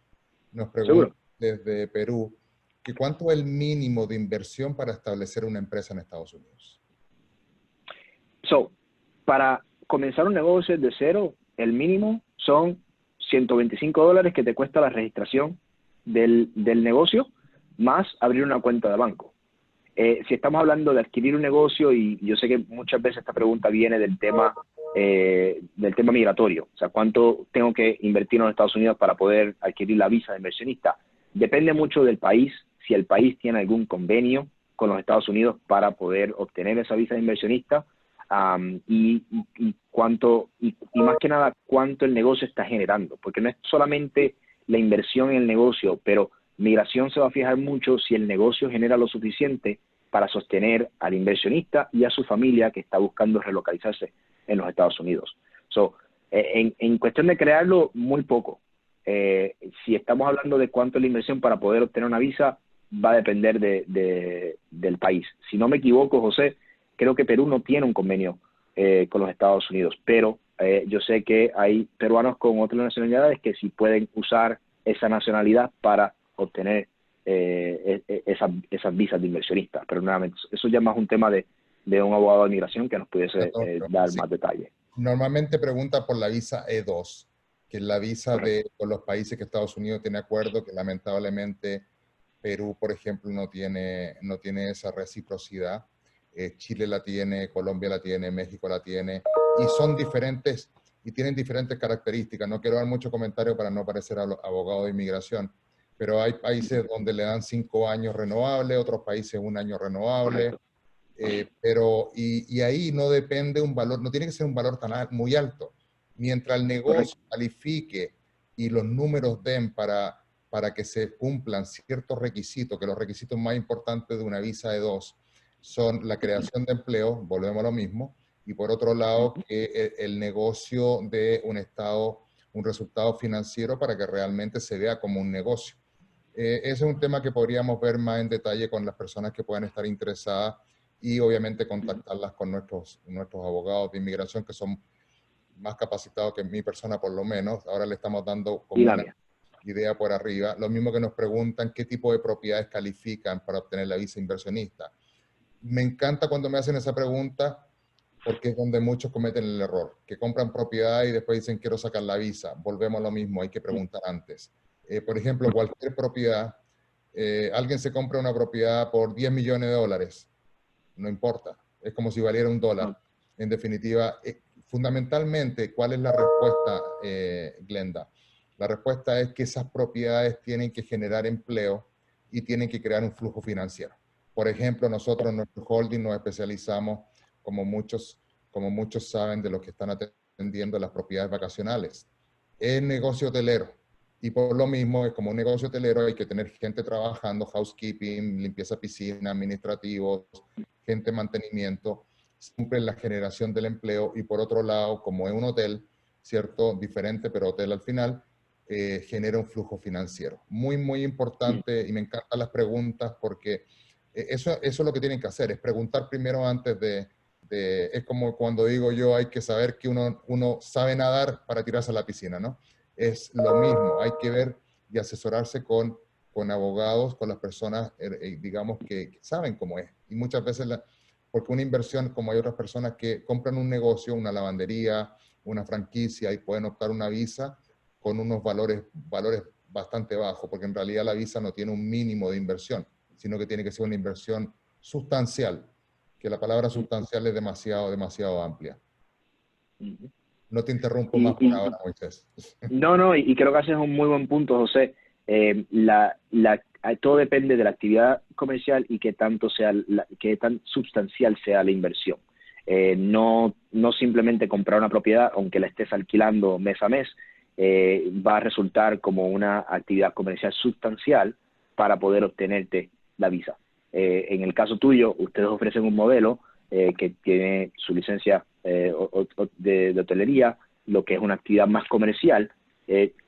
Nos preguntan desde Perú que ¿cuánto es el mínimo de inversión para establecer una empresa en Estados Unidos? Para comenzar un negocio desde cero, el mínimo son $125 que te cuesta la registración del negocio, más abrir una cuenta de banco. Si estamos hablando de adquirir un negocio, y yo sé que muchas veces esta pregunta viene del tema migratorio, o sea, ¿cuánto tengo que invertir en los Estados Unidos para poder adquirir la visa de inversionista? Depende mucho del país, si el país tiene algún convenio con los Estados Unidos para poder obtener esa visa de inversionista, y más que nada cuánto el negocio está generando, porque no es solamente la inversión en el negocio, pero migración se va a fijar mucho si el negocio genera lo suficiente para sostener al inversionista y a su familia que está buscando relocalizarse en los Estados Unidos. En cuestión de crearlo, muy poco. Si estamos hablando de cuánto es la inversión para poder obtener una visa, va a depender del país. Si no me equivoco, José, creo que Perú no tiene un convenio con los Estados Unidos, pero yo sé que hay peruanos con otras nacionalidades que sí pueden usar esa nacionalidad para obtener esas visas de inversionistas. Pero nuevamente, eso ya es más un tema de un abogado de migración que nos pudiese dar más detalle. Normalmente pregunta por la visa E2, que es la visa con los países que Estados Unidos tiene acuerdo, que lamentablemente Perú, por ejemplo, no tiene esa reciprocidad. Chile la tiene, Colombia la tiene, México la tiene, y son diferentes y tienen diferentes características. No quiero dar mucho comentario para no parecer abogado de inmigración, pero hay países donde le dan 5 años renovables, otros países 1 año renovable, y ahí no depende un valor, no tiene que ser un valor muy alto. Mientras el negocio califique y los números den para que se cumplan ciertos requisitos, que los requisitos más importantes de una visa E2 son la creación de empleo, volvemos a lo mismo, y por otro lado, que el negocio de un estado, un resultado financiero para que realmente se vea como un negocio. Ese es un tema que podríamos ver más en detalle con las personas que puedan estar interesadas y obviamente contactarlas con nuestros abogados de inmigración que son más capacitados que mi persona por lo menos. Ahora le estamos dando como una idea por arriba. Lo mismo que nos preguntan qué tipo de propiedades califican para obtener la visa inversionista. Me encanta cuando me hacen esa pregunta porque es donde muchos cometen el error, que compran propiedad y después dicen quiero sacar la visa. Volvemos a lo mismo, hay que preguntar antes. Por ejemplo, cualquier propiedad, alguien se compra una propiedad por 10 millones de dólares, no importa, es como si valiera $1. En definitiva, fundamentalmente, ¿cuál es la respuesta, Glenda? La respuesta es que esas propiedades tienen que generar empleo y tienen que crear un flujo financiero. Por ejemplo, nosotros en nuestro holding nos especializamos, como muchos saben de los que están atendiendo las propiedades vacacionales, en negocio hotelero. Y por lo mismo, es como un negocio hotelero, hay que tener gente trabajando, housekeeping, limpieza piscina, administrativos, gente de mantenimiento, siempre en la generación del empleo. Y por otro lado, como es un hotel, ¿cierto? Diferente, pero hotel al final, genera un flujo financiero. Muy, muy importante, y me encantan las preguntas porque eso es lo que tienen que hacer, es preguntar primero antes es como cuando digo yo, hay que saber que uno sabe nadar para tirarse a la piscina, ¿no? Es lo mismo, hay que ver y asesorarse con abogados, con las personas, digamos, que saben cómo es. Y muchas veces, porque una inversión, como hay otras personas que compran un negocio, una lavandería, una franquicia y pueden optar una visa con unos valores bastante bajos, porque en realidad la visa no tiene un mínimo de inversión, sino que tiene que ser una inversión sustancial, que la palabra sustancial es demasiado amplia. No te interrumpo más por ahora, Moisés. No, y creo que haces un muy buen punto, José. Todo depende de la actividad comercial y qué tan sustancial sea la inversión. No simplemente comprar una propiedad, aunque la estés alquilando mes a mes, va a resultar como una actividad comercial sustancial para poder obtenerte la visa. En el caso tuyo, ustedes ofrecen un modelo que tiene su licencia de hotelería, lo que es una actividad más comercial.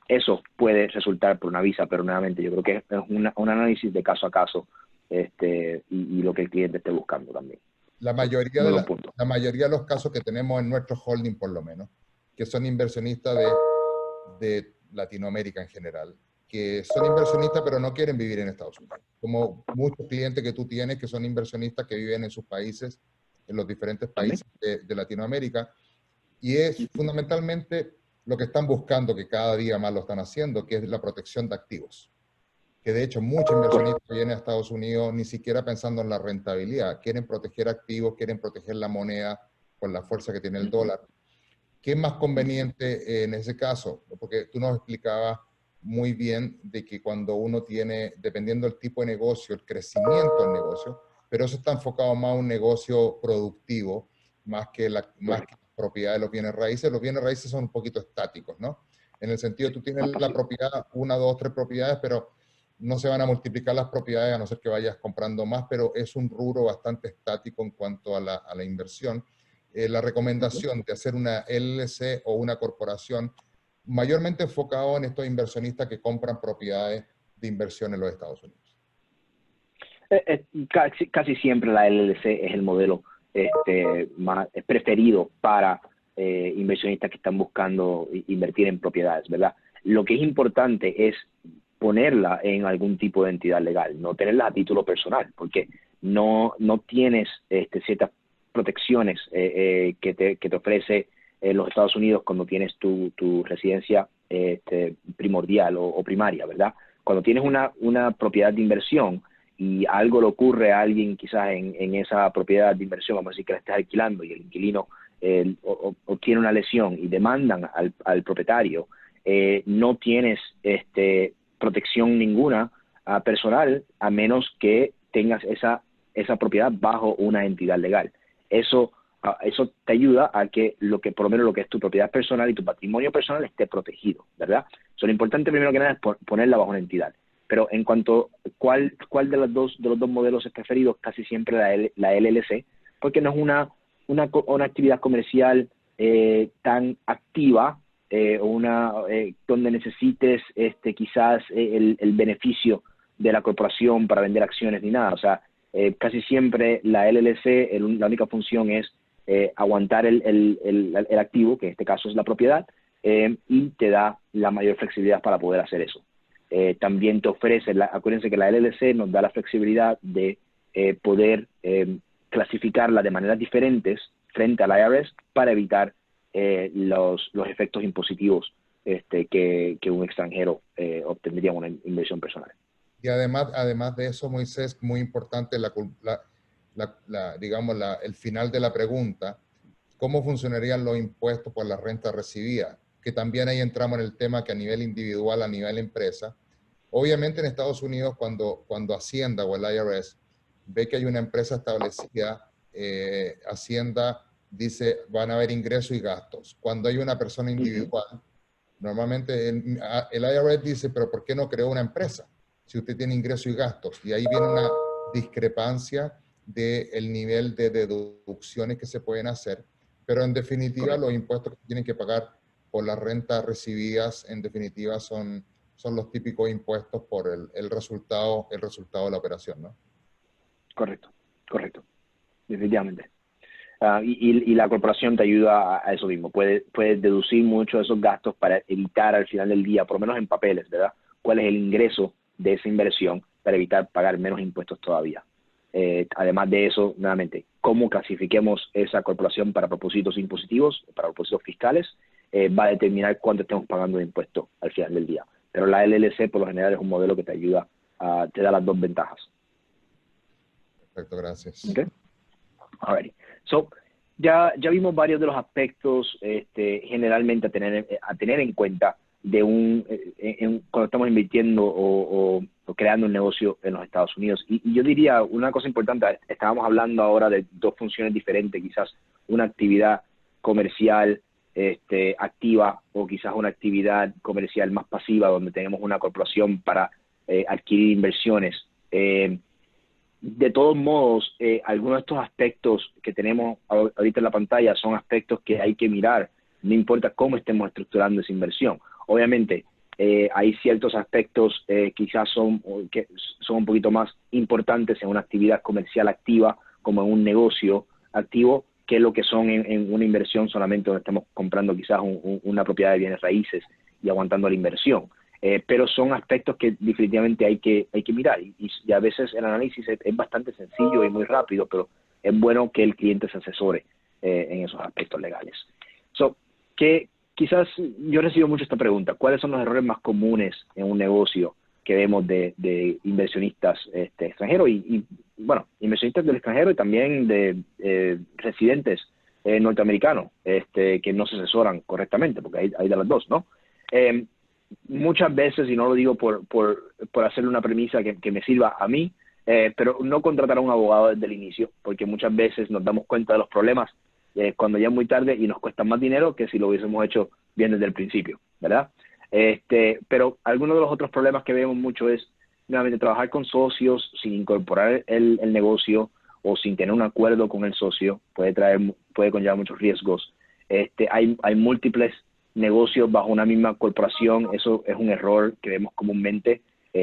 Eso puede resultar por una visa, pero nuevamente yo creo que es un análisis de caso a caso y lo que el cliente esté buscando también. La mayoría de los casos que tenemos en nuestro holding, por lo menos, que son inversionistas de Latinoamérica en general, que son inversionistas pero no quieren vivir en Estados Unidos. Como muchos clientes que tú tienes que son inversionistas que viven en sus países, en los diferentes países de Latinoamérica, y es fundamentalmente lo que están buscando, que cada día más lo están haciendo, que es la protección de activos. Que de hecho muchos inversionistas vienen a Estados Unidos ni siquiera pensando en la rentabilidad, quieren proteger activos, quieren proteger la moneda con la fuerza que tiene el dólar. ¿Qué es más conveniente en ese caso? Porque tú nos explicabas muy bien de que cuando uno tiene, dependiendo del tipo de negocio, el crecimiento del negocio, pero eso está enfocado más a un negocio productivo, más que la propiedad de los bienes raíces. Los bienes raíces son un poquito estáticos, ¿no? En el sentido, tú tienes la propiedad, 1, 2, 3 propiedades, pero no se van a multiplicar las propiedades a no ser que vayas comprando más, pero es un rubro bastante estático en cuanto a la inversión. La recomendación de hacer una LLC o una corporación mayormente enfocado en estos inversionistas que compran propiedades de inversión en los Estados Unidos. Casi siempre la LLC es el modelo más preferido para inversionistas que están buscando invertir en propiedades, ¿verdad? Lo que es importante es ponerla en algún tipo de entidad legal, no tenerla a título personal, porque no tienes ciertas protecciones que te ofrece los Estados Unidos cuando tienes tu residencia primordial o primaria, ¿verdad? Cuando tienes una propiedad de inversión y algo le ocurre a alguien quizás en esa propiedad de inversión, vamos a decir que la estás alquilando y el inquilino obtiene una lesión y demandan al propietario, no tienes protección ninguna personal, a menos que tengas esa propiedad bajo una entidad legal. Eso te ayuda a que por lo menos lo que es tu propiedad personal y tu patrimonio personal esté protegido, ¿verdad? Lo importante primero que nada es ponerla bajo una entidad. Pero en cuanto a cuál de los dos modelos es preferido, casi siempre la LLC, porque no es una actividad comercial tan activa donde necesites quizás el beneficio de la corporación para vender acciones ni nada. O sea, casi siempre la LLC, la única función es aguantar el activo, que en este caso es la propiedad, y te da la mayor flexibilidad para poder hacer eso. También te ofrece, acuérdense que la LLC nos da la flexibilidad de poder clasificarla de maneras diferentes frente al IRS para evitar los efectos impositivos que un extranjero obtendría en una inversión personal. Y además de eso, Moisés, muy importante el final de la pregunta, ¿cómo funcionarían los impuestos por la renta recibida? Que también ahí entramos en el tema que a nivel individual, a nivel empresa, obviamente en Estados Unidos cuando Hacienda o el IRS ve que hay una empresa establecida, Hacienda dice van a haber ingresos y gastos. Cuando hay una persona individual, normalmente el IRS dice, pero ¿por qué no creó una empresa? Si usted tiene ingresos y gastos. Y ahí viene una discrepancia del nivel de deducciones que se pueden hacer. Pero en definitiva, los impuestos que tienen que pagar por las rentas recibidas, en definitiva, son los típicos impuestos por el resultado de la operación, ¿no? Correcto, definitivamente. Y la corporación te ayuda a eso mismo. Puedes deducir muchos de esos gastos para evitar al final del día, por lo menos en papeles, ¿verdad? ¿Cuál es el ingreso de esa inversión para evitar pagar menos impuestos todavía? Además de eso, nuevamente, cómo clasifiquemos esa corporación para propósitos impositivos, para propósitos fiscales, va a determinar cuánto estemos pagando de impuestos al final del día. Pero la LLC, por lo general, es un modelo que te ayuda, te da las dos ventajas. Perfecto, gracias. Okay. Alrighty. So, ya vimos varios de los aspectos generalmente a tener en cuenta de cuando estamos invirtiendo o creando un negocio en los Estados Unidos. Y yo diría una cosa importante, estábamos hablando ahora de dos funciones diferentes, quizás una actividad comercial activa o quizás una actividad comercial más pasiva donde tenemos una corporación para adquirir inversiones. De todos modos, algunos de estos aspectos que tenemos ahorita en la pantalla son aspectos que hay que mirar, no importa cómo estemos estructurando esa inversión. Obviamente, hay ciertos aspectos quizás que son un poquito más importantes en una actividad comercial activa, como en un negocio activo, que lo que son en una inversión solamente donde estamos comprando quizás una propiedad de bienes raíces y aguantando la inversión. Pero son aspectos que definitivamente hay que mirar y a veces el análisis es bastante sencillo y muy rápido, pero es bueno que el cliente se asesore en esos aspectos legales. Quizás yo recibo mucho esta pregunta: ¿cuáles son los errores más comunes en un negocio que vemos de inversionistas extranjeros y inversionistas del extranjero y también de residentes norteamericanos que no se asesoran correctamente, porque hay de las dos, ¿no? Muchas veces, y no lo digo por hacerle una premisa que me sirva a mí, pero no contratar a un abogado desde el inicio, porque muchas veces nos damos cuenta de los problemas cuando ya es muy tarde y nos cuesta más dinero que si lo hubiésemos hecho bien desde el principio, ¿verdad? Pero algunos de los otros problemas que vemos mucho es, nuevamente, trabajar con socios sin incorporar el negocio o sin tener un acuerdo con el socio puede conllevar muchos riesgos. Hay múltiples negocios bajo una misma corporación. Eso es un error que vemos comúnmente.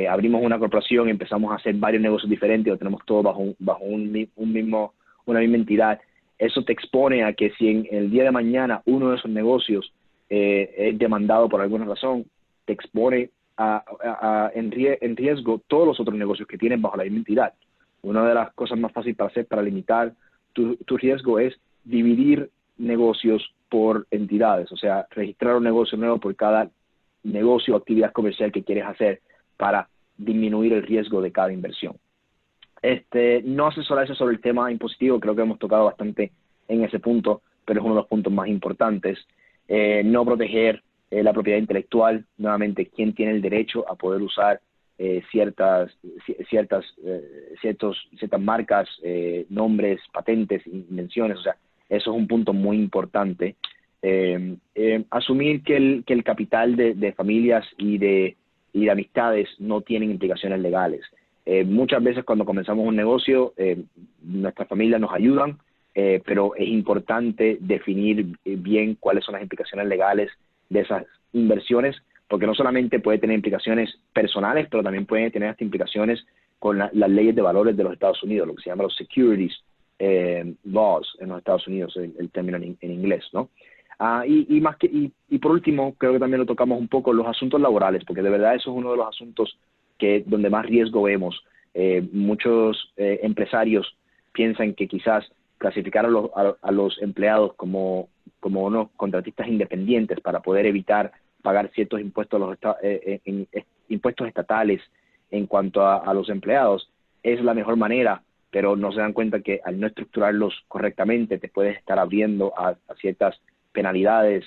Abrimos una corporación y empezamos a hacer varios negocios diferentes, o tenemos todo bajo una misma entidad. Eso te expone a que si en el día de mañana uno de esos negocios es demandado por alguna razón, te expone en riesgo todos los otros negocios que tienes bajo la misma entidad. Una de las cosas más fáciles para hacer para limitar tu riesgo es dividir negocios por entidades, o sea, registrar un negocio nuevo por cada negocio o actividad comercial que quieres hacer para disminuir el riesgo de cada inversión. No asesorarse sobre el tema impositivo, creo que hemos tocado bastante en ese punto, pero es uno de los puntos más importantes. No proteger la propiedad intelectual, nuevamente, quién tiene el derecho a poder usar ciertas marcas, nombres, patentes, invenciones. O sea, eso es un punto muy importante. Asumir que el capital de familias y de amistades no tienen implicaciones legales. Muchas veces cuando comenzamos un negocio, nuestras familias nos ayudan, pero es importante definir bien cuáles son las implicaciones legales de esas inversiones, porque no solamente puede tener implicaciones personales, pero también puede tener hasta implicaciones con las leyes de valores de los Estados Unidos, lo que se llama los securities laws en los Estados Unidos, el término en inglés, ¿no? Y por último, creo que también lo tocamos un poco, los asuntos laborales, porque de verdad eso es uno de los asuntos donde más riesgo vemos. Muchos empresarios piensan que quizás clasificar a los empleados como unos contratistas independientes para poder evitar pagar ciertos impuestos, impuestos estatales en cuanto a los empleados es la mejor manera, pero no se dan cuenta que al no estructurarlos correctamente te puedes estar abriendo a ciertas penalidades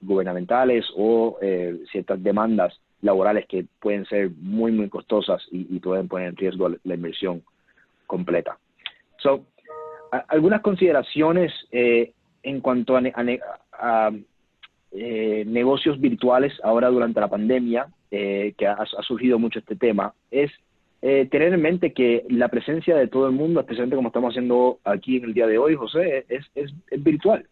gubernamentales o ciertas demandas laborales que pueden ser muy, muy costosas y pueden poner en riesgo la inversión completa. Algunas consideraciones en cuanto a negocios virtuales ahora durante la pandemia, que ha surgido mucho este tema, es tener en mente que la presencia de todo el mundo, especialmente como estamos haciendo aquí en el día de hoy, José, es virtual.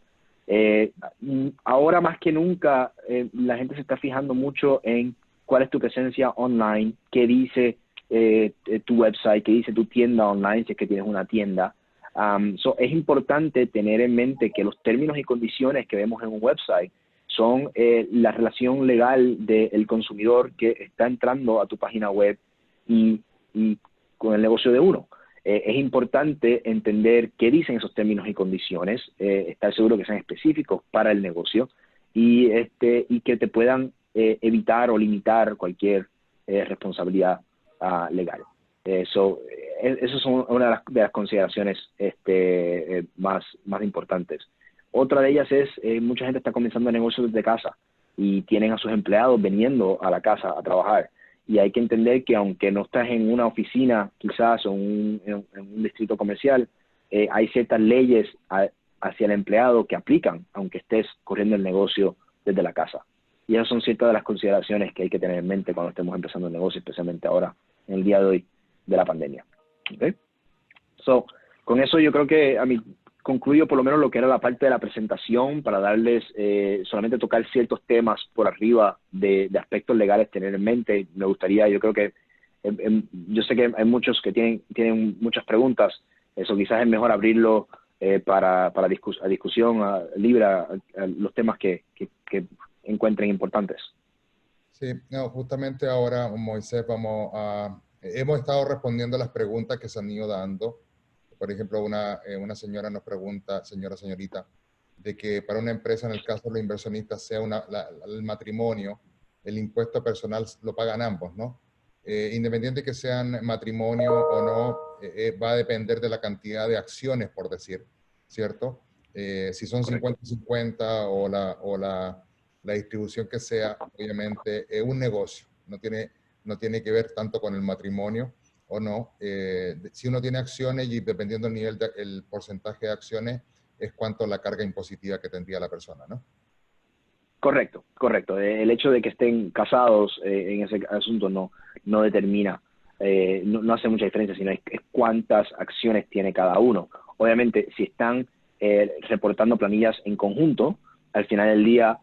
Ahora más que nunca, la gente se está fijando mucho en cuál es tu presencia online, qué dice tu website, qué dice tu tienda online, si es que tienes una tienda. Es importante tener en mente que los términos y condiciones que vemos en un website son la relación legal del consumidor que está entrando a tu página web y con el negocio de uno. Es importante entender qué dicen esos términos y condiciones, estar seguro que sean específicos para el negocio y que te puedan evitar o limitar cualquier responsabilidad legal. Esas son una de las consideraciones más importantes. Otra de ellas es, mucha gente está comenzando negocios desde casa y tienen a sus empleados viniendo a la casa a trabajar. Y hay que entender que aunque no estás en una oficina quizás o en un distrito comercial, hay ciertas leyes hacia el empleado que aplican aunque estés corriendo el negocio desde la casa. Y esas son ciertas de las consideraciones que hay que tener en mente cuando estemos empezando el negocio, especialmente ahora, en el día de hoy de la pandemia. ¿Okay? Con eso yo creo que concluyo por lo menos lo que era la parte de la presentación para darles, solamente tocar ciertos temas por arriba de aspectos legales, tener en mente. Me gustaría, yo creo que, yo sé que hay muchos que tienen muchas preguntas, eso quizás es mejor abrirlo a discusión libre, a los temas que encuentren importantes. Sí, no, justamente ahora, Moisés, hemos estado respondiendo a las preguntas que se han ido dando. Por ejemplo, una señora nos pregunta, señorita, de que para una empresa, en el caso de los inversionistas, sea el matrimonio, el impuesto personal lo pagan ambos, ¿no? Independiente que sean matrimonio o no, va a depender de la cantidad de acciones, por decir, ¿cierto? Si son 50-50 o la distribución que sea, obviamente, es un negocio, no tiene que ver tanto con el matrimonio o no. Si uno tiene acciones y dependiendo del nivel, el porcentaje de acciones, es cuánto la carga impositiva que tendría la persona, ¿no? Correcto. El hecho de que estén casados en ese asunto no determina, no hace mucha diferencia, sino es cuántas acciones tiene cada uno. Obviamente, si están reportando planillas en conjunto, al final del día,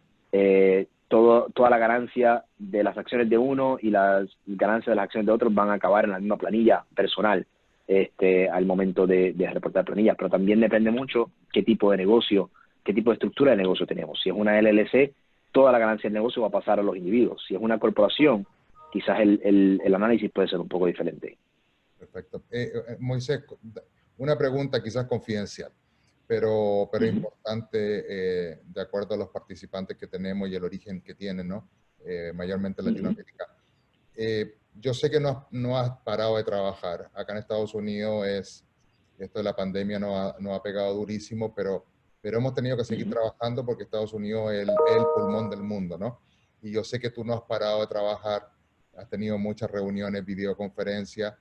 toda la ganancia de las acciones de uno y las ganancias de las acciones de otros van a acabar en la misma planilla personal al momento de reportar planillas. Pero también depende mucho qué tipo de negocio, qué tipo de estructura de negocio tenemos. Si es una LLC, toda la ganancia del negocio va a pasar a los individuos. Si es una corporación, quizás el análisis puede ser un poco diferente. Perfecto. Moisés, una pregunta quizás confidencial, pero importante de acuerdo a los participantes que tenemos y el origen que tienen, ¿no? Mayormente Latinoamérica. Yo sé que no has parado de trabajar. Acá en Estados Unidos esto de la pandemia nos ha pegado durísimo, pero pero hemos tenido que seguir trabajando porque Estados Unidos es el pulmón del mundo, ¿no? Y yo sé que tú no has parado de trabajar, has tenido muchas reuniones, videoconferencias.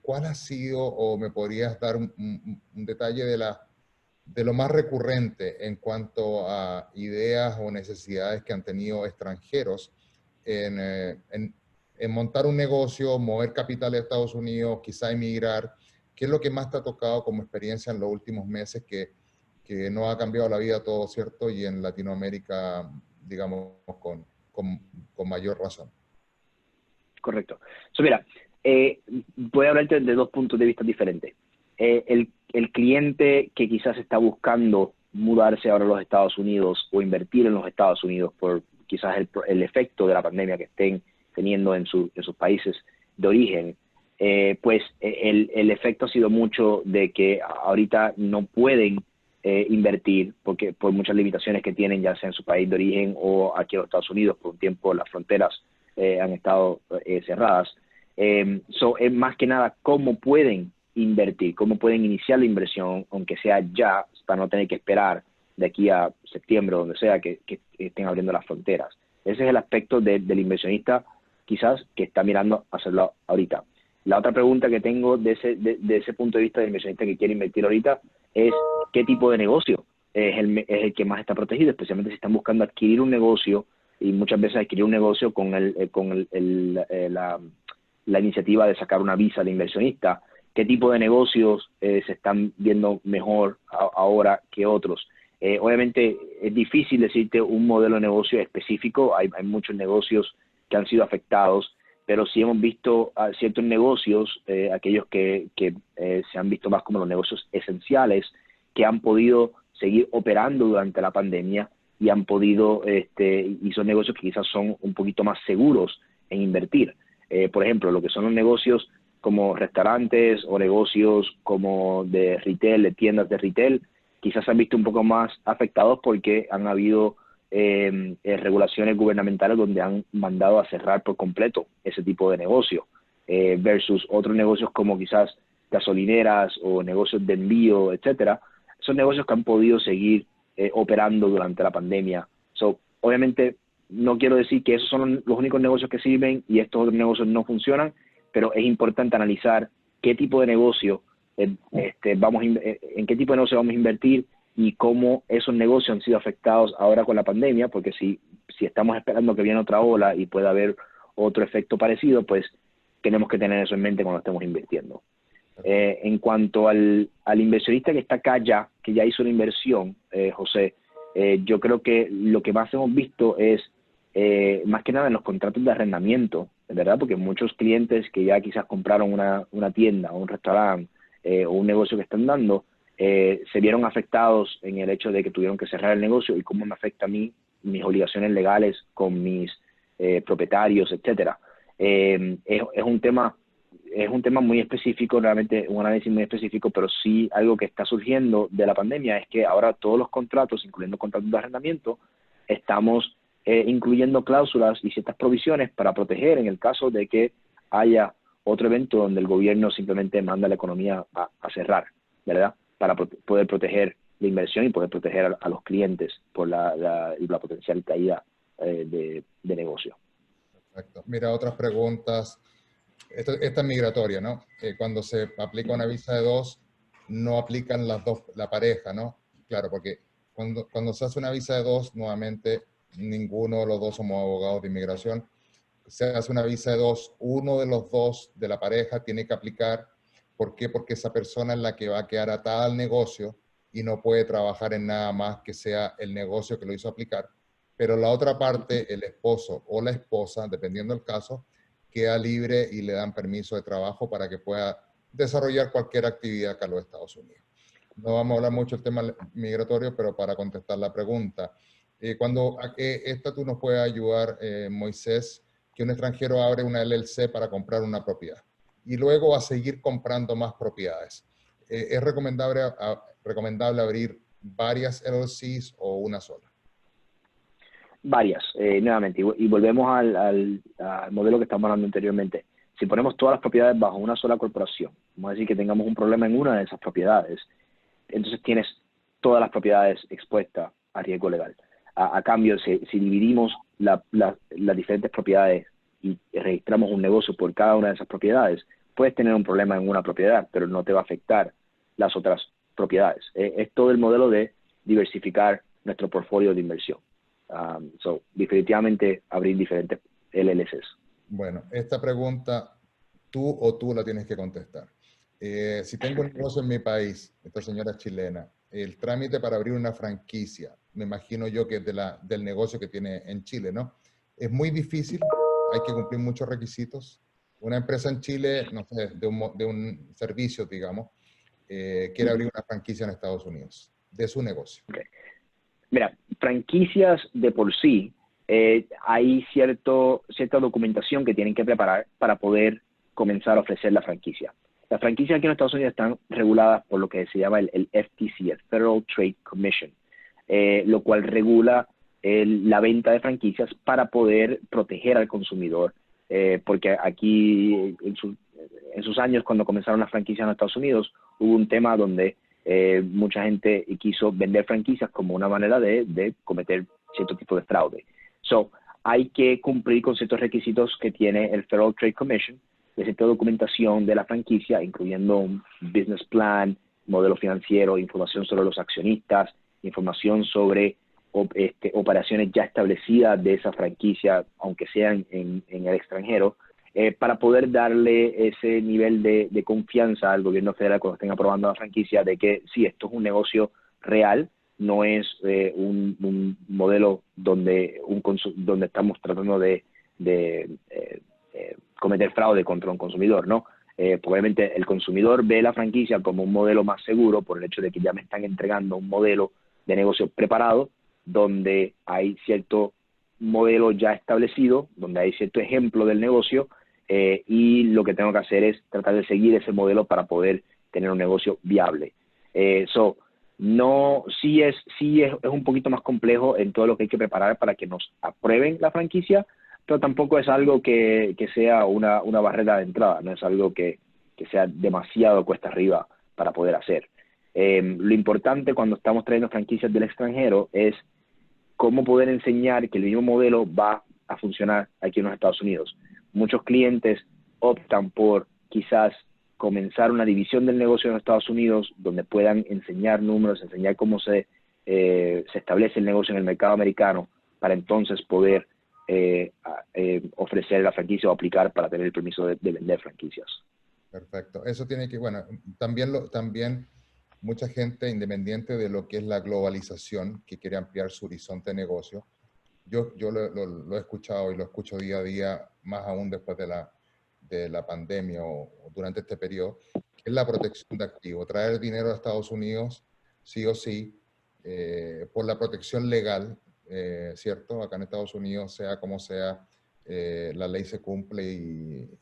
¿Cuál ha sido, o me podrías dar un detalle de lo más recurrente en cuanto a ideas o necesidades que han tenido extranjeros en montar un negocio, mover capital a Estados Unidos, quizá emigrar? ¿Qué es lo que más te ha tocado como experiencia en los últimos meses que nos ha cambiado la vida a todos, ¿cierto? Y en Latinoamérica, digamos, con mayor razón. Correcto. Mira, voy a hablarte de dos puntos de vista diferentes. El cliente que quizás está buscando mudarse ahora a los Estados Unidos o invertir en los Estados Unidos por quizás el efecto de la pandemia que estén teniendo en sus países de origen, pues el efecto ha sido mucho de que ahorita no pueden invertir porque por muchas limitaciones que tienen, ya sea en su país de origen o aquí en los Estados Unidos. Por un tiempo las fronteras han estado cerradas. Es más que nada cómo pueden invertir, cómo pueden iniciar la inversión, aunque sea ya, para no tener que esperar de aquí a septiembre, donde sea que estén abriendo las fronteras. Ese es el aspecto del inversionista quizás que está mirando hacerlo ahorita. La otra pregunta que tengo de ese punto de vista del inversionista que quiere invertir ahorita es qué tipo de negocio es el que más está protegido, especialmente si están buscando adquirir un negocio, y muchas veces adquirir un negocio con la iniciativa de sacar una visa de inversionista. ¿Qué tipo de negocios se están viendo mejor ahora que otros? Obviamente es difícil decirte un modelo de negocio específico. Hay muchos negocios que han sido afectados, pero sí hemos visto ciertos negocios, aquellos que se han visto más como los negocios esenciales, que han podido seguir operando durante la pandemia y han podido, y son negocios que quizás son un poquito más seguros en invertir. Por ejemplo, lo que son los negocios como restaurantes o negocios como de retail, de tiendas de retail, quizás se han visto un poco más afectados porque han habido regulaciones gubernamentales donde han mandado a cerrar por completo ese tipo de negocio, versus otros negocios como quizás gasolineras o negocios de envío, etcétera. Son negocios que han podido seguir operando durante la pandemia. Obviamente, no quiero decir que esos son los únicos negocios que sirven y estos otros negocios no funcionan, pero es importante analizar qué tipo de negocio en qué tipo de negocio vamos a invertir y cómo esos negocios han sido afectados ahora con la pandemia, porque si estamos esperando que viene otra ola y pueda haber otro efecto parecido, pues tenemos que tener eso en mente cuando estemos invirtiendo. En cuanto al inversionista que está acá ya, que ya hizo una inversión, José, yo creo que lo que más hemos visto es, más que nada en los contratos de arrendamiento, ¿verdad? Porque muchos clientes que ya quizás compraron una tienda o un restaurante o un negocio que están dando, se vieron afectados en el hecho de que tuvieron que cerrar el negocio y cómo me afecta a mí mis obligaciones legales con mis propietarios, etcétera. Es un tema muy específico, realmente un análisis muy específico, pero sí algo que está surgiendo de la pandemia es que ahora todos los contratos, incluyendo contratos de arrendamiento, estamos incluyendo cláusulas y ciertas provisiones para proteger en el caso de que haya otro evento donde el gobierno simplemente manda la economía a cerrar, ¿verdad? Para poder proteger la inversión y poder proteger a los clientes por la potencial caída de negocio. Perfecto. Mira, otras preguntas. Esta es migratoria, ¿no? Cuando se aplica una visa de dos, no aplican las dos, la pareja, ¿no? Claro, porque cuando se hace una visa de dos, nuevamente, ninguno de los dos somos abogados de inmigración. Se hace una visa de dos, uno de los dos de la pareja tiene que aplicar. ¿Por qué? Porque esa persona es la que va a quedar atada al negocio y no puede trabajar en nada más que sea el negocio que lo hizo aplicar. Pero la otra parte, el esposo o la esposa, dependiendo del caso, queda libre y le dan permiso de trabajo para que pueda desarrollar cualquier actividad acá en los Estados Unidos. No vamos a hablar mucho del tema migratorio, pero para contestar la pregunta. Esta tú nos puedes ayudar, Moisés, que un extranjero abre una LLC para comprar una propiedad y luego va a seguir comprando más propiedades. ¿Es recomendable abrir varias LLCs o una sola? Varias, nuevamente, y volvemos al modelo que estamos hablando anteriormente. Si ponemos todas las propiedades bajo una sola corporación, vamos a decir que tengamos un problema en una de esas propiedades, entonces tienes todas las propiedades expuestas a riesgo legal. A cambio, si dividimos las diferentes propiedades y registramos un negocio por cada una de esas propiedades, puedes tener un problema en una propiedad, pero no te va a afectar las otras propiedades. Es todo el modelo de diversificar nuestro portfolio de inversión. Definitivamente abrir diferentes LLCs. Bueno, esta pregunta tú la tienes que contestar. Si tengo un negocio en mi país, esta señora es chilena, el trámite para abrir una franquicia, me imagino yo que es del negocio que tiene en Chile, ¿no? Es muy difícil, hay que cumplir muchos requisitos. Una empresa en Chile, no sé, de un servicio, digamos, quiere abrir una franquicia en Estados Unidos, de su negocio. Okay. Mira, franquicias de por sí, hay cierta documentación que tienen que preparar para poder comenzar a ofrecer la franquicia. Las franquicias aquí en Estados Unidos están reguladas por lo que se llama el FTC, el Federal Trade Commission, lo cual regula la venta de franquicias para poder proteger al consumidor, porque aquí en sus años cuando comenzaron las franquicias en Estados Unidos hubo un tema donde mucha gente quiso vender franquicias como una manera de cometer cierto tipo de fraude. Hay que cumplir con ciertos requisitos que tiene el Federal Trade Commission, de cierta documentación de la franquicia, incluyendo un business plan, modelo financiero, información sobre los accionistas, información sobre operaciones ya establecidas de esa franquicia, aunque sean en el extranjero, para poder darle ese nivel de confianza al gobierno federal cuando estén aprobando la franquicia de que sí, esto es un negocio real, no es un modelo donde estamos tratando de cometer fraude contra un consumidor, ¿no? Probablemente el consumidor ve la franquicia como un modelo más seguro por el hecho de que ya me están entregando un modelo de negocio preparado, donde hay cierto modelo ya establecido, donde hay cierto ejemplo del negocio, y lo que tengo que hacer es tratar de seguir ese modelo para poder tener un negocio viable. Sí es un poquito más complejo en todo lo que hay que preparar para que nos aprueben la franquicia, pero tampoco es algo que sea una barrera de entrada, no es algo que sea demasiado cuesta arriba para poder hacer. Lo importante cuando estamos trayendo franquicias del extranjero es cómo poder enseñar que el mismo modelo va a funcionar aquí en los Estados Unidos. Muchos clientes optan por quizás comenzar una división del negocio en los Estados Unidos donde puedan enseñar números, enseñar cómo se establece el negocio en el mercado americano para entonces poder ofrecer la franquicia o aplicar para tener el permiso de vender franquicias. Perfecto. Eso tiene que, bueno, también mucha gente, independiente de lo que es la globalización, que quiere ampliar su horizonte de negocio, yo lo he escuchado y lo escucho día a día, más aún después de la pandemia o durante este periodo, que es la protección de activos. Traer dinero a Estados Unidos, sí o sí, por la protección legal, ¿cierto? Acá en Estados Unidos, sea como sea, la ley se cumple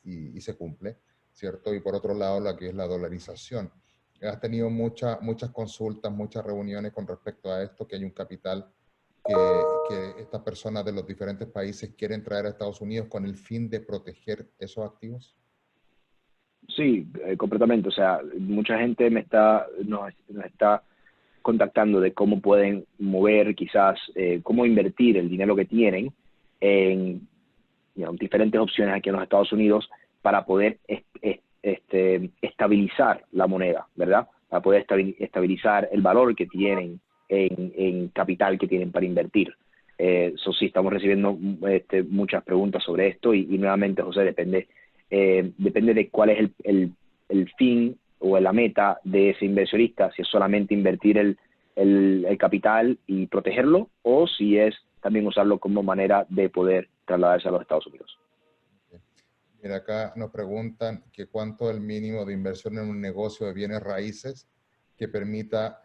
y se cumple, ¿cierto? Y por otro lado, la que es la dolarización. Has tenido muchas consultas, muchas reuniones con respecto a esto, que hay un capital que estas personas de los diferentes países quieren traer a Estados Unidos con el fin de proteger esos activos? Sí, completamente. O sea, mucha gente nos está contactando de cómo pueden mover quizás, cómo invertir el dinero que tienen en diferentes opciones aquí en los Estados Unidos para poder estabilizar la moneda, ¿verdad? Para poder estabilizar el valor que tienen en capital que tienen para invertir. Sí, estamos recibiendo muchas preguntas sobre esto y nuevamente, José, depende de cuál es el fin o la meta de ese inversionista, si es solamente invertir el capital y protegerlo o si es también usarlo como manera de poder trasladarse a los Estados Unidos. Mira, acá nos preguntan que cuánto es el mínimo de inversión en un negocio de bienes raíces que permita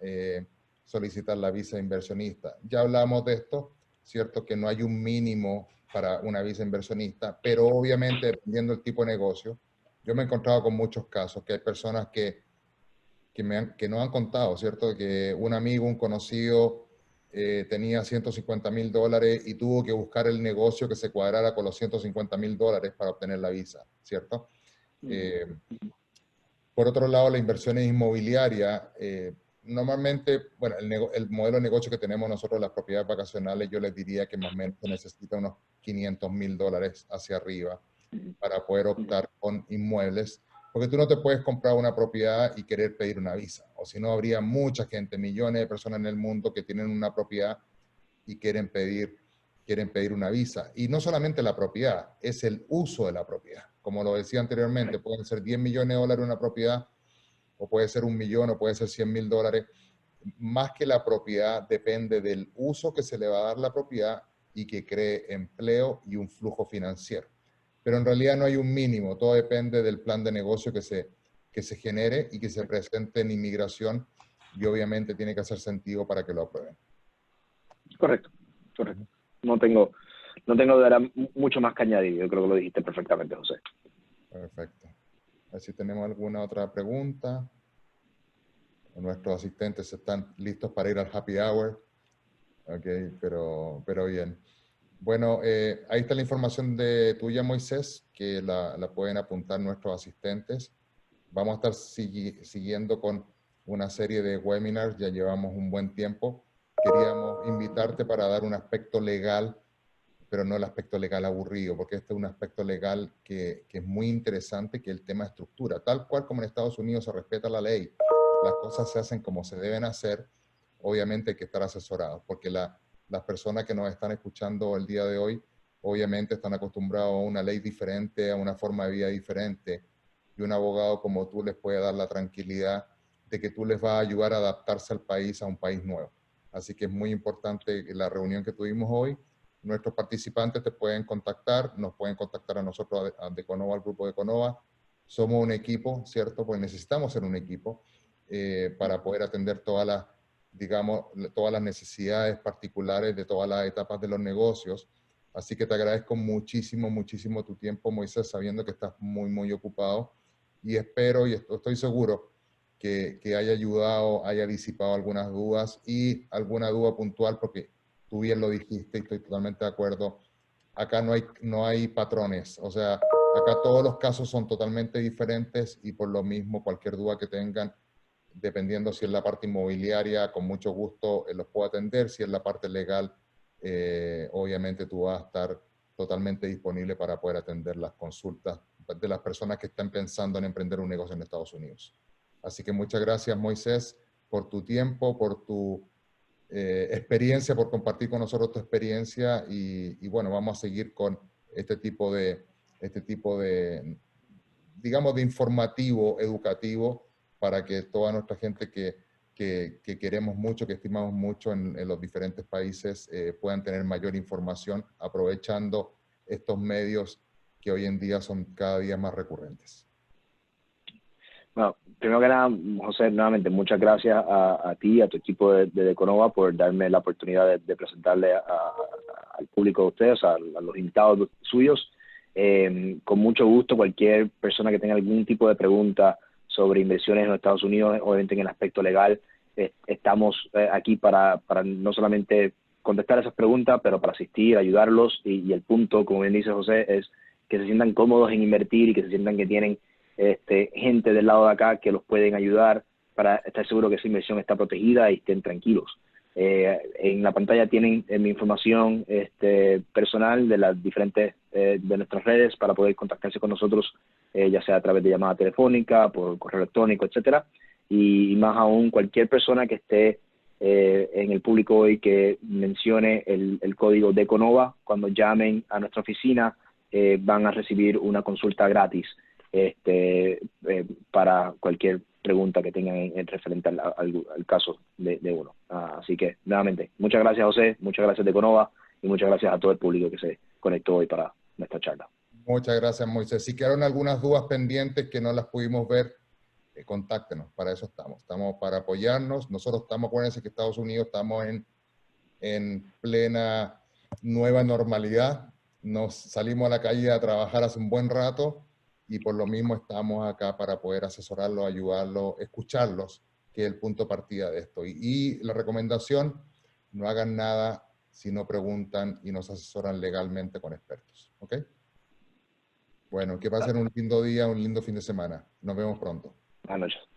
solicitar la visa inversionista. Ya hablamos de esto, cierto que no hay un mínimo para una visa inversionista, pero obviamente dependiendo del tipo de negocio, yo me he encontrado con muchos casos que hay personas que nos han contado, ¿cierto? Que un amigo, un conocido tenía $150,000 y tuvo que buscar el negocio que se cuadrara con los $150,000 para obtener la visa, ¿cierto? Por otro lado, las inversiones inmobiliarias, normalmente, bueno, el modelo de negocio que tenemos nosotros, las propiedades vacacionales, yo les diría que más o menos se necesita unos $500,000 hacia arriba para poder optar con inmuebles, porque tú no te puedes comprar una propiedad y querer pedir una visa, o si no habría mucha gente, millones de personas en el mundo que tienen una propiedad y quieren pedir una visa. Y no solamente la propiedad, es el uso de la propiedad. Como lo decía anteriormente, pueden ser 10 millones de dólares una propiedad, o puede ser 1 millón, o puede ser $100,000. Más que la propiedad, depende del uso que se le va a dar la propiedad y que cree empleo y un flujo financiero. Pero en realidad no hay un mínimo, todo depende del plan de negocio que se genere y que se presente en inmigración, y obviamente tiene que hacer sentido para que lo aprueben. Correcto, correcto. No tengo de verdad mucho más que añadir. Yo creo que lo dijiste perfectamente, José. Perfecto. A ver si tenemos alguna otra pregunta. Nuestros asistentes están listos para ir al happy hour. Ok, pero bien. Bueno, ahí está la información de tuya, Moisés, que la pueden apuntar nuestros asistentes. Vamos a estar siguiendo con una serie de webinars, ya llevamos un buen tiempo. Queríamos invitarte para dar un aspecto legal, pero no el aspecto legal aburrido, porque este es un aspecto legal que es muy interesante, que es el tema de estructura. Tal cual como en Estados Unidos se respeta la ley, las cosas se hacen como se deben hacer, obviamente hay que estar asesorados, porque las personas que nos están escuchando el día de hoy, obviamente están acostumbrados a una ley diferente, a una forma de vida diferente, y un abogado como tú les puede dar la tranquilidad de que tú les vas a ayudar a adaptarse al país, a un país nuevo. Así que es muy importante la reunión que tuvimos hoy. Nuestros participantes te pueden contactar, nos pueden contactar a nosotros, a Deconova, al grupo Deconova. Somos un equipo, ¿cierto? Pues necesitamos ser un equipo para poder atender todas las, digamos, todas las necesidades particulares de todas las etapas de los negocios. Así que te agradezco muchísimo, muchísimo tu tiempo, Moisés, sabiendo que estás muy, muy ocupado. Y espero y estoy seguro que haya ayudado, haya disipado algunas dudas y alguna duda puntual, porque tú bien lo dijiste y estoy totalmente de acuerdo. Acá no hay patrones, o sea, acá todos los casos son totalmente diferentes y por lo mismo cualquier duda que tengan, dependiendo si es la parte inmobiliaria, con mucho gusto los puedo atender. Si es la parte legal, obviamente tú vas a estar totalmente disponible para poder atender las consultas de las personas que están pensando en emprender un negocio en Estados Unidos. Así que muchas gracias, Moisés, por tu tiempo, por tu experiencia, por compartir con nosotros tu experiencia y bueno, vamos a seguir con este tipo de, digamos, de informativo, educativo, para que toda nuestra gente que queremos mucho, que estimamos mucho en los diferentes países, puedan tener mayor información aprovechando estos medios que hoy en día son cada día más recurrentes. Bueno, primero que nada, José, nuevamente muchas gracias a ti, a tu equipo de Deconova por darme la oportunidad de presentarle al público de ustedes, a los invitados suyos. Con mucho gusto, cualquier persona que tenga algún tipo de pregunta sobre inversiones en los Estados Unidos, obviamente en el aspecto legal, estamos aquí para no solamente contestar esas preguntas, pero para asistir, ayudarlos y el punto, como bien dice José, es que se sientan cómodos en invertir y que se sientan que tienen gente del lado de acá que los pueden ayudar para estar seguro que esa inversión está protegida y estén tranquilos. En la pantalla tienen mi información personal de las diferentes de nuestras redes para poder contactarse con nosotros, ya sea a través de llamada telefónica, por correo electrónico, etcétera. Y más aún, cualquier persona que esté en el público hoy que mencione el código DECONOVA, cuando llamen a nuestra oficina, van a recibir una consulta gratis para cualquier pregunta que tengan en referente al caso de uno. Así que, nuevamente, muchas gracias, José, muchas gracias, Deconova, y muchas gracias a todo el público que se conectó hoy para nuestra charla. Muchas gracias, Moisés. Si quedaron algunas dudas pendientes que no las pudimos ver, contáctenos, para eso estamos. Estamos para apoyarnos. Nosotros estamos, acuérdense que Estados Unidos estamos en plena nueva normalidad. Nos salimos a la calle a trabajar hace un buen rato y por lo mismo estamos acá para poder asesorarlos, ayudarlos, escucharlos, que es el punto de partida de esto. Y la recomendación, no hagan nada si no preguntan y nos asesoran legalmente con expertos. ¿Ok? Bueno, que pasen un lindo día, un lindo fin de semana. Nos vemos pronto. Buenas noches.